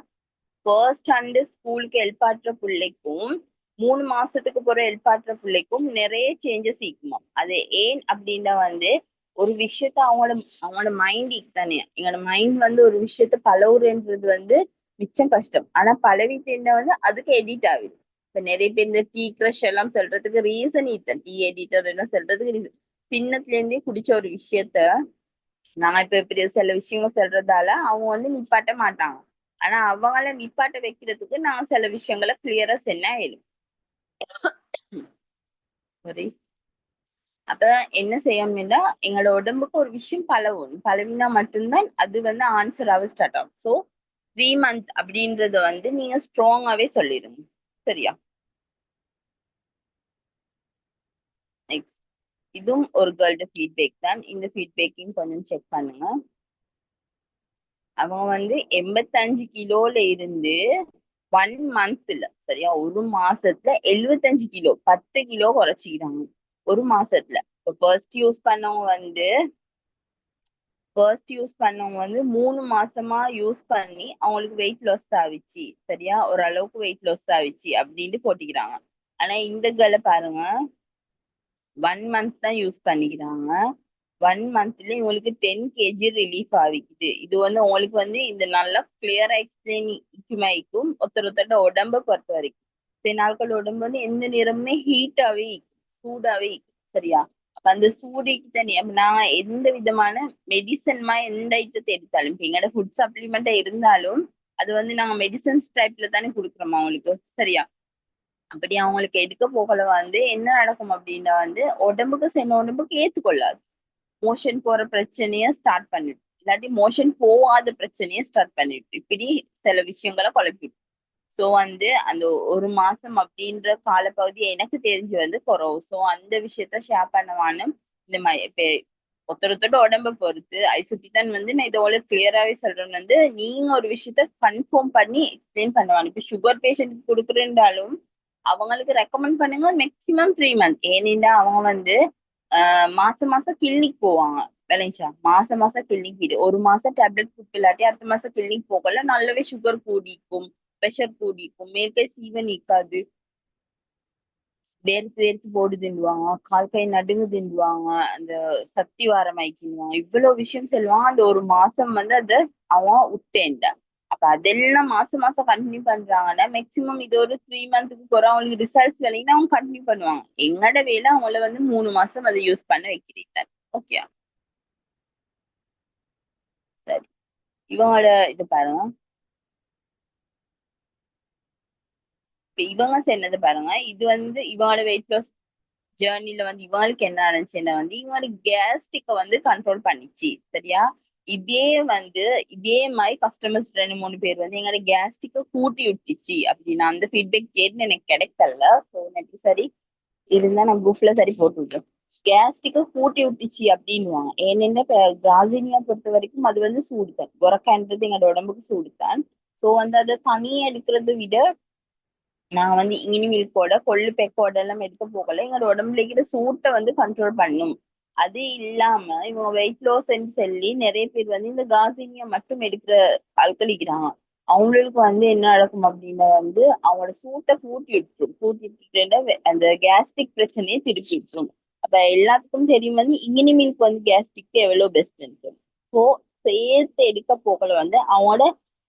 ஃபர்ஸ்ட் ஸ்டாண்டர்ட் ஸ்கூலுக்கு ஹெல்ப் பிள்ளைக்கும் 3 மாசத்துக்கு போற ஹெல்ப் பிள்ளைக்கும் நிறைய சேஞ்சஸ் இருக்குமா. அது ஏன் அப்படின்னா வந்து ஒரு விஷயத்த அவங்களோட அவங்களோட மைண்ட் தானே. எங்களோட மைண்ட் வந்து ஒரு விஷயத்த பழகுறன்றது வந்து மிச்சம் கஷ்டம். ஆனா பழவிட்டேன்னா வந்து அதுக்கு எடிட் ஆகுது. இப்ப நிறைய பேர் இந்த டீ க்ரஷ் எல்லாம் சொல்றதுக்கு ரீசன் இதுதான். டீ எடிட்டர் எல்லாம் சொல்றதுக்கு reason. சின்னத்துல இருந்தே குடிச்ச ஒரு விஷயத்த நான் இப்ப இப்படி சில விஷயங்கள் சொல்றதால அவங்க வந்து நிப்பாட்ட மாட்டாங்க. ஆனா அவங்கள நிப்பாட்ட வைக்கிறதுக்கு நான் சில விஷயங்களை கிளியரா சொன்னா இயலும். சாரி. அப்ப என்ன செய்யணும்னா எங்களோட உடம்புக்கு ஒரு விஷயம் பழகும். பழவினா மட்டும்தான் அது வந்து ஆன்சராக ஸ்டார்ட் ஆகும். ஸோ 3 மந்த் அப்படின்றத வந்து நீங்க ஸ்ட்ராங்காவே சொல்லிடுங்க. சரியா? நெக்ஸ்ட், இதுவும் ஒரு கேர்ள்ட ஃபீட்பேக் தான். இந்த ஃபீட்பேக்கையும் கொஞ்சம் செக் பண்ணுங்க. அவங்க வந்து 85 கிலோல இருந்து 1 மந்த்ல, சரியா, ஒரு மாசத்துல 75 கிலோ, 10 கிலோ குறைச்சிக்கிறாங்க ஒரு மாசத்துல. இப்போ ஃபர்ஸ்ட் யூஸ் பண்ணவங்க வந்து 3 மாசமா யூஸ் பண்ணி அவங்களுக்கு வெயிட் லாஸ் ஆவிச்சு. சரியா? ஓரளவுக்கு வெயிட் லாஸ் ஆவிச்சு அப்படின்ட்டு போட்டிக்கிறாங்க. ஆனா இந்த கேர்ள பாருங்க, 1 மந்த் தான் யூஸ் பண்ணிக்கிறாங்க. 1 மந்த்ல உங்களுக்கு 10 kg ரிலீஃப் ஆகிக்குது. இது வந்து உங்களுக்கு வந்து இந்த நல்லா கிளியரா எக்ஸ்பிளைன் இக்குமாய்க்கும் ஒருத்தரோட உடம்ப பொறுத்த வரைக்கும். சில நாட்கள் உடம்பு வந்து எந்த நேரமுமே ஹீட்டாவே சூடாவே இருக்கும். சரியா? அப்ப அந்த சூடுக்கு தனி நான் எந்த விதமான மெடிசன்மா எந்த ஐட்டத்தை எடுத்தாலும் இப்ப எங்கட ஃபுட் சப்ளிமெண்ட் இருந்தாலும் அது வந்து நாங்க மெடிசன்ஸ் டைப்ல தானே கொடுக்குறோமா அவங்களுக்கு. சரியா? அப்படி அவங்களுக்கு எடுக்க போகல வந்து என்ன நடக்கும் அப்படின்னா வந்து உடம்புக்கு சில உடம்புக்கு ஏத்துக்கொள்ளாது. மோஷன் போற பிரச்சனைய ஸ்டார்ட் பண்ணிடும், இல்லாட்டி மோஷன் போகாத பிரச்சனைய ஸ்டார்ட் பண்ணிடும். இப்படி சில விஷயங்களை குழப்பிடும். சோ வந்து அந்த ஒரு மாசம் அப்படின்ற காலப்பகுதி எனக்கு தெரிஞ்சு வந்து குறவு. சோ அந்த விஷயத்த ஷேர் பண்ணவான்னு இந்த மாதிரி இப்ப ஒருத்தரோட உடம்ப பொறுத்து ஐசுட்டிதான் வந்து நான் இதோட கிளியராவே சொல்றேன் வந்து நீங்க ஒரு விஷயத்த கன்ஃபார்ம் பண்ணி எக்ஸ்பிளைன் பண்ணுவாங்க. இப்ப சுகர் பேஷண்ட் கொடுக்குறேன்றாலும் அவங்களுக்கு ரெக்கமெண்ட் பண்ணுங்க மேக்சிமம் 3 மந்த். ஏனென்றா அவங்க வந்து மாசம் மாசம் கிளினிக் போவாங்க. விளைஞ்சா மாசம் மாசம் கிளினிக் வீடு ஒரு மாசம் டேப்லெட் கொடுக்கலாட்டி அடுத்த மாசம் கிளினிக் போகல நல்லாவே சுகர் கூடிக்கும், ப்ரெஷர் கூடிக்கும், மேற்கை சீவன் நிற்காது, வேர்த்து வேர்த்து போடு தின்னுவாங்க, கால் கை நடுங்கு தின்னுவாங்க, அந்த சக்தி வாரமாய்க்கிடுவாங்க, இவ்வளவு விஷயம் சொல்லுவாங்க. அந்த ஒரு மாசம் வந்து அத அவன் விட்டேன்ட. அப்ப அதெல்லாம் மாசம் மாசம் கண்டினியூ பண்றாங்கன்னா மேக்சிமம் இது ஒரு 3 மந்த்துக்கு போற அவங்களுக்கு ரிசல்ட்ஸ் வேலைன்னா அவங்க கண்டினியூ பண்ணுவாங்க. எங்கட வேலை அவங்கள வந்து 3 மாசம் அதை யூஸ் பண்ண வைக்கிறீங்க. ஓகே? சரி. இவங்களோட இது பாருங்க. இப்ப இவங்க சொன்னது பாருங்க. இது வந்து இவங்களோட வெயிட் லாஸ் ஜேர்னில வந்து இவங்களுக்கு என்ன நடந்துச்சுன்னா வந்து இவங்களோட கேஸ்ட்ரிக்க வந்து கண்ட்ரோல் பண்ணிச்சு. சரியா? இதே வந்து இதே மாதிரி கஸ்டமர்ஸ் 2 3 பேர் வந்து எங்களோட கேஸ்ட்ரிக்க கூட்டி விட்டுச்சு அப்படின்னு அந்த ஃபீட்பேக் கேட்டு எனக்கு கிடைக்கல. ஸோ எனக்கு சரி இருந்தா நான் குரூப்ல சரி போட்டு விடுறேன். கேஸ்ட்ரிக்க கூட்டி விட்டுச்சு அப்படின்னுவாங்க. ஏனென்னா இப்ப காசினியா பொறுத்த வரைக்கும் அது வந்து சூடுதான். குரக்கான்றது எங்களோட உடம்புக்கு சூடுதான். சோ வந்து அதை தனியா எடுக்கிறத விட நாங்க வந்து இனிமேல்கோட கொள்ளு பெக்கோட எல்லாம் எடுக்க போகல எங்களோட உடம்புல இருக்கிற சூட்டை வந்து கண்ட்ரோல் பண்ணும். அது இல்லாம இவங்க வெயிட் லாஸ் சொல்லி நிறைய பேர் வந்து இந்த காசினியா மட்டும் எடுக்கிற ஆட்களிக்கிறாங்க. அவங்களுக்கு வந்து என்ன நடக்கும் அப்படின்னா வந்து அவங்களோட சூட்டை கூட்டி விட்டுரும். கூட்டி விட்டுட்டா அந்த கேஸ்ட்ரிக் பிரச்சனையை திருப்பி விட்டுரும். அப்ப எல்லாத்துக்கும் தெரியும் வந்து இனிமேலுக்கு வந்து கேஸ்ட்ரிக் எவ்வளவு பெஸ்ட்ன்னு சொல்லி. ஸோ சேர்த்து எடுக்க போகல வந்து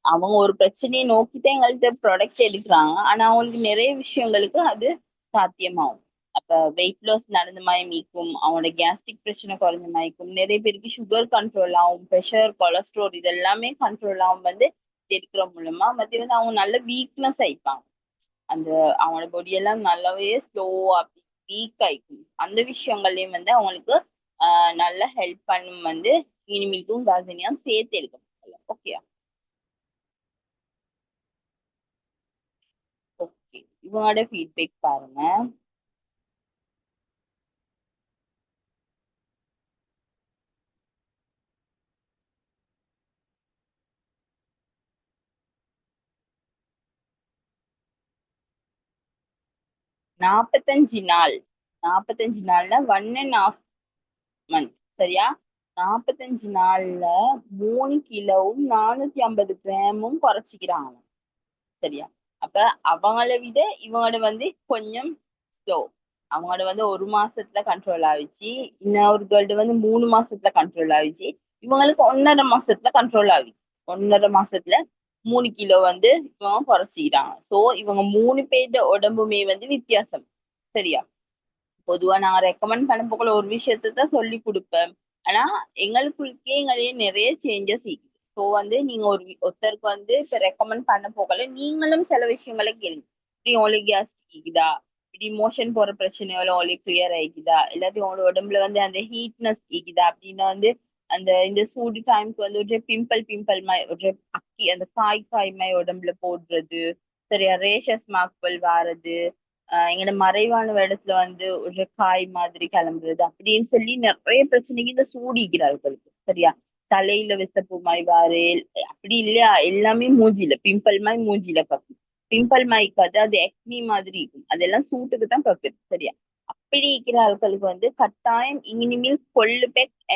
அவங்க ஒரு பிரச்சனையை நோக்கித்தான் எங்கள்கிட்ட ப்ராடக்ட் எடுக்கிறாங்க. ஆனா அவங்களுக்கு நிறைய விஷயங்களுக்கு அது சாத்தியமாகும். அப்ப வெயிட் லாஸ் நடந்த மாதிரி மீக்கும், அவங்களோட கேஸ்ட்ரிக் பிரச்சனை குறைஞ்ச மாதிரிக்கும், நிறைய பேருக்கு சுகர் கண்ட்ரோல் ஆகும், ப்ரெஷர், கொலஸ்ட்ரால் இதெல்லாமே கண்ட்ரோல் ஆகும் வந்து சேர்த்து எடுக்கிற மூலமா மத்த வந்து அவங்க நல்ல வீக்னஸ் ஆயிப்பாங்க. அந்த அவங்களோட பொடி எல்லாம் நல்லாவே ஸ்லோவா அப்படி வீக் ஆயிக்கும். அந்த விஷயங்கள்லயும் வந்து அவங்களுக்கு நல்ல ஹெல்ப் பண்ணும் வந்து இனிமில்க்கும் கார்சினியாவும் சேர்த்து எடுக்கணும். ஓகே ஓகே, இவங்களோட ஃபீட்பேக் பாருங்க. 45 நாள், 45 நாள்னா 1.5 மந்த், சரியா? 45 நாள்ல 3 கிலோவும் 450 கிராமும் குறைச்சிக்கிறாங்க, சரியா? அப்ப அவங்கள விட இவங்களோட வந்து கொஞ்சம் ஸ்லோ. அவங்களோட வந்து 1 மாசத்துல கண்ட்ரோல் ஆயிடுச்சு, இன்னொரு கேர்ள்டு வந்து 3 மாசத்துல கண்ட்ரோல் ஆயிடுச்சு, இவங்களுக்கு 1.5 மாசத்துல கண்ட்ரோல் ஆகுது. 1.5 மாசத்துல 3 கிலோ வந்து இவங்க குறைச்சிக்கிறாங்க. சோ இவங்க 3 பேர்ட உடம்புமே வந்து வித்தியாசம், சரியா? பொதுவா நான் ரெக்கமெண்ட் பண்ண போக்குள்ள ஒரு விஷயத்த தான் சொல்லி கொடுப்பேன். ஆனா எங்களுக்குள்ளே எங்களையே நிறைய சேஞ்சஸ் இருக்குது. ஸோ வந்து நீங்க ஒருத்தருக்கு வந்து இப்ப ரெக்கமெண்ட் பண்ண போகல, நீங்களும் சில விஷயங்களை கேளுங்க. இப்படி உங்களுக்கு கேஸ் இருக்குதா, இப்படி மோஷன் போற பிரச்சனையோட உங்களுக்கு கிளியர் ஆயிக்குதா, இல்லாட்டி உங்களோட உடம்புல வந்து அந்த ஹீட்னஸ் இருக்குதா அப்படின்னா வந்து அந்த இந்த சூடு டைமுக்கு வந்து ஒரு பிம்பிள் பிம்பிள் மாதிரி ஒரு அக்கி அந்த காய் மாதிரி உடம்புல போடுறது, சரியா? ரேஷஸ் மார்க்கள் வாரது, எங்கட மறைவான இடத்துல வந்து ஒரு காய் மாதிரி கிளம்புறது அப்படின்னு சொல்லி நிறைய பிரச்சனைக்கு இந்த சூடிக்கிறார்களுக்கு, சரியா? தலையில விசப்பூ மாய் வாரு, அப்படி இல்லையா எல்லாமே மூஞ்சில பிம்பிள் மாய் மூஞ்சில கக்கும். பிம்பிள் மாய்க்காது, அது எக்னி மாதிரி இருக்கும், அதெல்லாம் சூட்டுக்கு தான் கக்குது, சரியா? அப்படி இருக்கிற ஆட்களுக்கு வந்து கட்டாயம் இனிமேல் கொள்ளு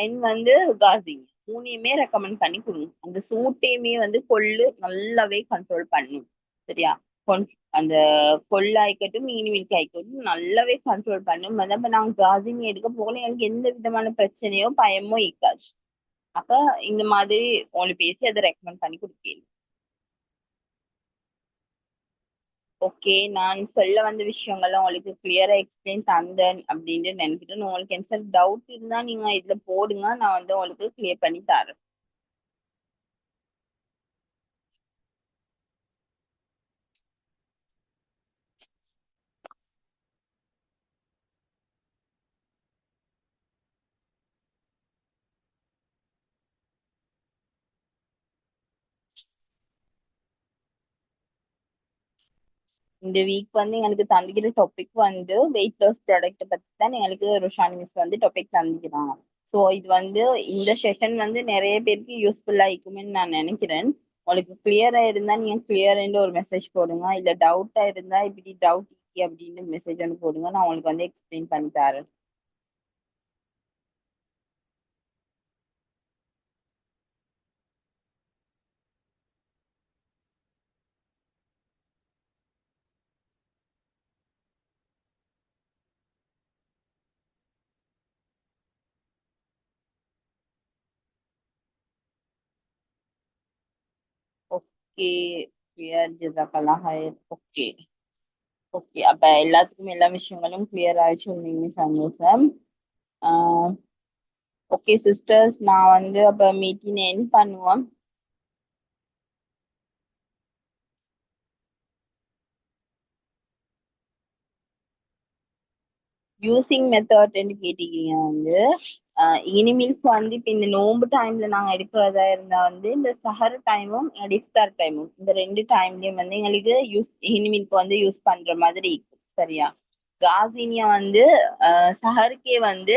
அண்ட் வந்து காசிங் மூணையுமே ரெக்கமெண்ட் பண்ணி கொடுங்க. அந்த சூட்டையுமே வந்து கொள்ளு நல்லாவே கண்ட்ரோல் பண்ணும், சரியா? அந்த கொள்ளாய்க்கட்டும் இனிமில்க் ஆயிக்கட்டும் நல்லாவே கண்ட்ரோல் பண்ணும். அப்ப நாங்க காசிங் எடுக்க போகல, எனக்கு எந்த விதமான பிரச்சனையோ பயமோ இருக்காது. அப்ப இந்த மாதிரி உங்களுக்கு பேசி அதை ரெக்கமெண்ட் பண்ணி கொடுப்பேன். ஓகே, நான் சொல்ல வந்த விஷயங்கள்லாம் உங்களுக்கு கிளியரா எக்ஸ்பிளைன் தந்தேன் அப்படின்னு நினைக்கிறேன். உங்களுக்கு என்ன டவுட் இருந்தா நீங்க இதுல போடுங்க, நான் வந்து உங்களுக்கு கிளியர் பண்ணி தரேன். இந்த வீக் வந்து எங்களுக்கு தந்துக்கிற டாபிக் வந்து வெயிட் லாஸ் ப்ராடக்ட் பத்தி தான் எங்களுக்கு ரோஷானி மிஸ் வந்து டாபிக் தந்துக்கிறாங்க. ஸோ இது வந்து இந்த செஷன் வந்து நிறைய பேருக்கு யூஸ்ஃபுல்லா இருக்கும்னு நான் நினைக்கிறேன். உங்களுக்கு கிளியரா இருந்தா நீங்க கிளியர்ன்னு ஒரு மெசேஜ் போடுங்க, இல்ல டவுட்டா இருந்தா இப்படி டவுட் அப்படின்னு மெசேஜ் ஒன்று போடுங்க, நான் உங்களுக்கு வந்து எக்ஸ்பிளைன் பண்ணி தரேன். ஓகே, கிளியர், ஜஸாக்கல்லா ஹைர். ஓகே ஓகே, அப்ப எல்லாத்துக்கும் எல்லா விஷயங்களும் கிளியர் ஆயிடுச்சு, உண்மையுமே சந்தோஷம். ஓகே சிஸ்டர்ஸ், நான் வந்து அப்ப மீட்டிங் எண்ட் பண்ணுவோம். யூசிங் மெத்தட்ன்னு கேட்டீங்க வந்து இனிமேலுக்கு வந்து இப்ப இந்த நோன்பு டைம்ல நாங்க எடுக்கிறதா இருந்தா வந்து இந்த சஹர் டைமும் இஃப்தார் டைமும் இந்த 2 டைம்லயும் வந்து எங்களுக்கு இனிமேலுக்கு வந்து யூஸ் பண்ற மாதிரி இருக்கும், சரியா? காசினியா வந்து சஹருக்கே வந்து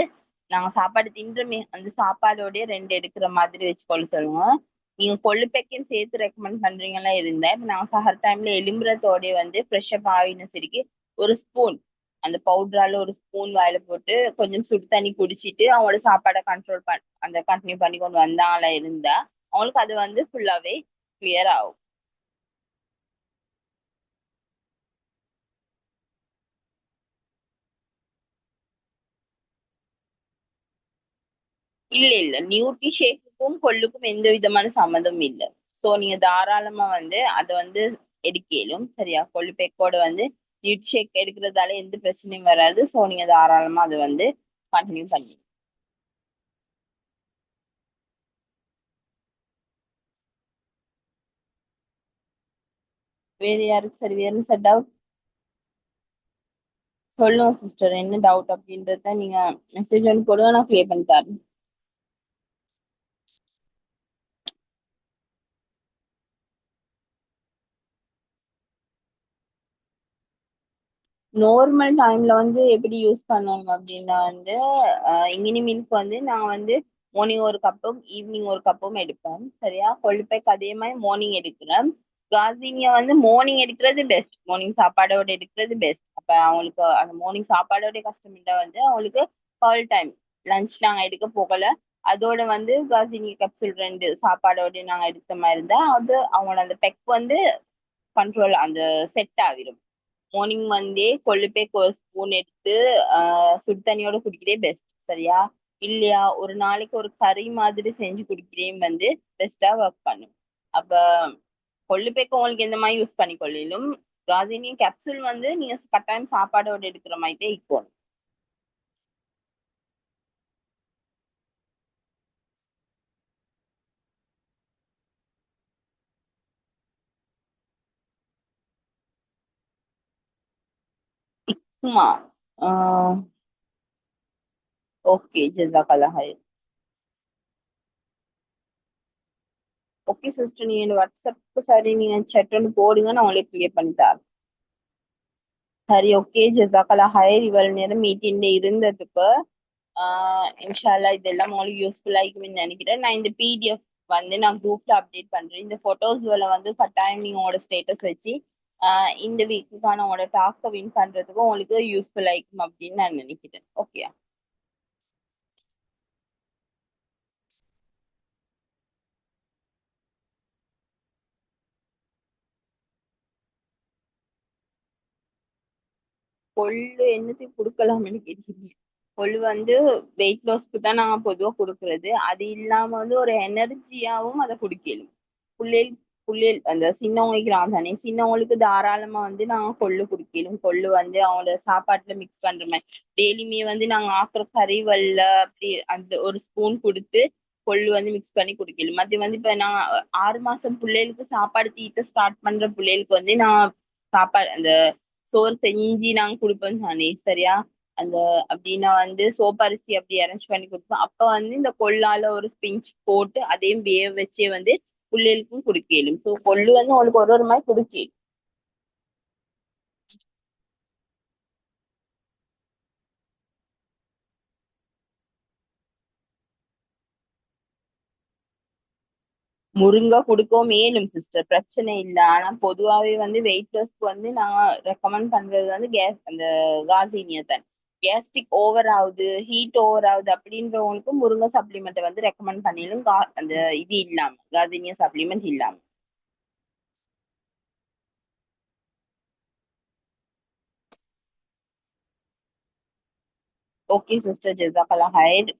நாங்க சாப்பாடு தின்றமே அந்த சாப்பாடோடய 2 எடுக்கிற மாதிரி வச்சுக்கொள்ள சொல்லுவோம். நீங்க கொள்ளுப்பைக்கும் சேர்த்து ரெக்கமெண்ட் பண்றீங்களா இருந்தா இப்ப நாங்க சஹர் டைம்ல எலும்புறதோடய வந்து ஃப்ரெஷ்ஷப் ஆகின சரிக்கு ஒரு ஸ்பூன் அந்த பவுடரால ஒரு ஸ்பூன் வாயில போட்டு கொஞ்சம் சுடு தண்ணி குடிச்சிட்டு அவங்களோட சாப்பாடை கண்ட்ரோல் அந்த கண்டினியூ பண்ணி கொண்டு வந்தாங்களா இருந்தா அவங்களுக்கு அது வந்து ஃபுல்லாவே கிளியர் ஆகும். இல்ல இல்ல, நியூட்ரி ஷேக்குக்கும் கொள்ளுக்கும் எந்த விதமான சம்மந்தமும் இல்லை. சோ நீங்க தாராளமா வந்து அதை வந்து எடுக்கலும், சரியா? கொள்ளு பேக்கோட வந்து நியூட்ரி ஷேக் எடுக்கிறதால எந்த பிரச்சனையும் வராது. சோ நீங்க தாராளமா அதை வந்து கண்டினியூ பண்ணி. வேற யாருக்கு சரி வேறு சார் டவுட் சொல்லுங்க சிஸ்டர், என்ன டவுட் அப்படின்றத நீங்க மெசேஜ் வந்து போடுங்க, நான் கிளியர் பண்ணி தரேன். நார்மல் டைம்ல வந்து எப்படி யூஸ் பண்ணணும் அப்படின்னா வந்து இங்கினி மில்க் வந்து நான் வந்து மார்னிங் ஒரு கப்பும் ஈவினிங் ஒரு கப்பும் எடுப்பேன். சரியா? கொழுப்பைக்கு அதே மாதிரி மார்னிங் எடுக்கிறேன். கார்டீனியா வந்து மார்னிங் எடுக்கிறது பெஸ்ட், மார்னிங் சாப்பாடோட எடுக்கிறது பெஸ்ட். அப்ப அவங்களுக்கு அந்த மார்னிங் சாப்பாடோட கஷ்டம் இல்லை வந்து அவங்களுக்கு கால் டைம் லஞ்ச் நாங்க எடுக்க போகல, அதோட வந்து கார்டீனியா கேப்சூல் 2 சாப்பாடோட நாங்க எடுத்த மாதிரி இருந்தா அது அவங்களோட அந்த பெக் வந்து கண்ட்ரோல் அந்த செட் ஆகிடும். மார்னிங் வந்து கொள்ளுப்பேக்கு ஒரு ஸ்பூன் எடுத்து சுடு தண்ணியோட குடிக்கிறதே பெஸ்ட். சரியா? இல்லையா ஒரு நாளைக்கு ஒரு கறி மாதிரி செஞ்சு குடிக்கிறேன் வந்து பெஸ்டா ஒர்க் பண்ணும். அப்ப கொள்ளுப்பேக்கு உங்களுக்கு எந்த மாதிரி யூஸ் பண்ணி கொள்ளிலும் கார்டனியா கேப்சூல் வந்து நீங்க கட்டாயம் சாப்பாடோட எடுக்கிற மாதிரி தான் இருக்கும். சும்மா ஓகே ஜஸாக்கல்லா ஹைர். ஓகே சிஸ்டர், நீங்க வாட்ஸ்அப்க்கு சரி நீங்க chat ஒன்று போடுங்க, நான் உங்களுக்கு கிளியர் பண்ணி தரேன். சரி ஓகே ஜஸாக்கல்லா ஹைர். இவ்வளவு நேரம் மீட்டிங்ல இருந்ததுக்கு இன்ஷால்லா இதெல்லாம் உங்களுக்கு யூஸ்ஃபுல்லா இருக்கும்னு நினைக்கிறேன். நான் இந்த பிடிஎஃப் வந்து நான் குரூப்ல அப்டேட் பண்றேன். இந்த போட்டோஸ்ல வந்து கட்டாயம் நீங்க உங்களோட ஸ்டேட்டஸ் வச்சு இந்த வீக்குக்கான உங்களோட டாஸ்கை வின் பண்றதுக்கு உங்களுக்கு யூஸ்ஃபுல்லா இருக்கும் அப்படின்னு நான் நினைக்கிறேன். ஓகே. கொள்ளு என்னத்துக்கு கொடுக்கலாம்னு கேட்டீங்க? கொள்ளு வந்து வெயிட் லாஸ்க்கு தான் நாங்க பொதுவா கொடுக்கறது. அது இல்லாம வந்து ஒரு எனர்ஜியாவும் அதை குடிக்கலும். புள்ளைகள் புள்ளைகள் அந்த சின்னவங்க தானே, சின்னவங்களுக்கு தாராளமா வந்து நாங்க கொள்ளு குடிக்கலும். கொள்ளு வந்து அவங்களோட சாப்பாட்டுல மிக்ஸ் பண்ற மாதிரி டெய்லியுமே வந்து நாங்க ஆக்குற கறி வல்ல அப்படி அந்த ஒரு ஸ்பூன் கொடுத்து கொள்ளு வந்து மிக்ஸ் பண்ணி குடிக்கலும். அது வந்து இப்ப நான் 6 மாசம் பிள்ளைகளுக்கு சாப்பாடு தீட்ட ஸ்டார்ட் பண்ற பிள்ளைகளுக்கு வந்து நான் சாப்பாடு அந்த சோறு செஞ்சு நாங்க கொடுப்போம் தானே. சரியா? அந்த அப்படின்னா வந்து சோப்பரிசி அப்படி அரேஞ்ச் பண்ணி கொடுப்போம். அப்ப வந்து இந்த கொள்ளால ஒரு ஸ்பிஞ்ச் போட்டு அதையும் வேக வச்சே வந்து பிள்ளைகளுக்கும் குடுக்கலும். ஸோ கொள்ளு வந்து உங்களுக்கு ஒரு ஒரு மாதிரி குடுக்கலும். முருங்கை கொடுக்கவும் மேலும் சிஸ்டர், பிரச்சனை இல்லை. ஆனா பொதுவாகவே வந்து வெயிட் லாஸ்க்கு வந்து நான் ரெக்கமெண்ட் பண்றது வந்து கேஸ் அந்த காசினியா தான். கேஸ்ட்ரிக் ஓவர் ஆகுது, ஹீட் ஓவர் ஆகுது அப்படின்றவங்களுக்கு முருங்கை சப்ளிமெண்ட் வந்து ரெக்கமெண்ட் பண்ணிடும், அந்த இது இல்லாம காசினியா சப்ளிமெண்ட் இல்லாம. ஓகே சிஸ்டர், ஜெசாக்கல்லா ஹைர்.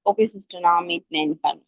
ஓகே சிஸ்டர், நான் மீட் பண்ணேன்.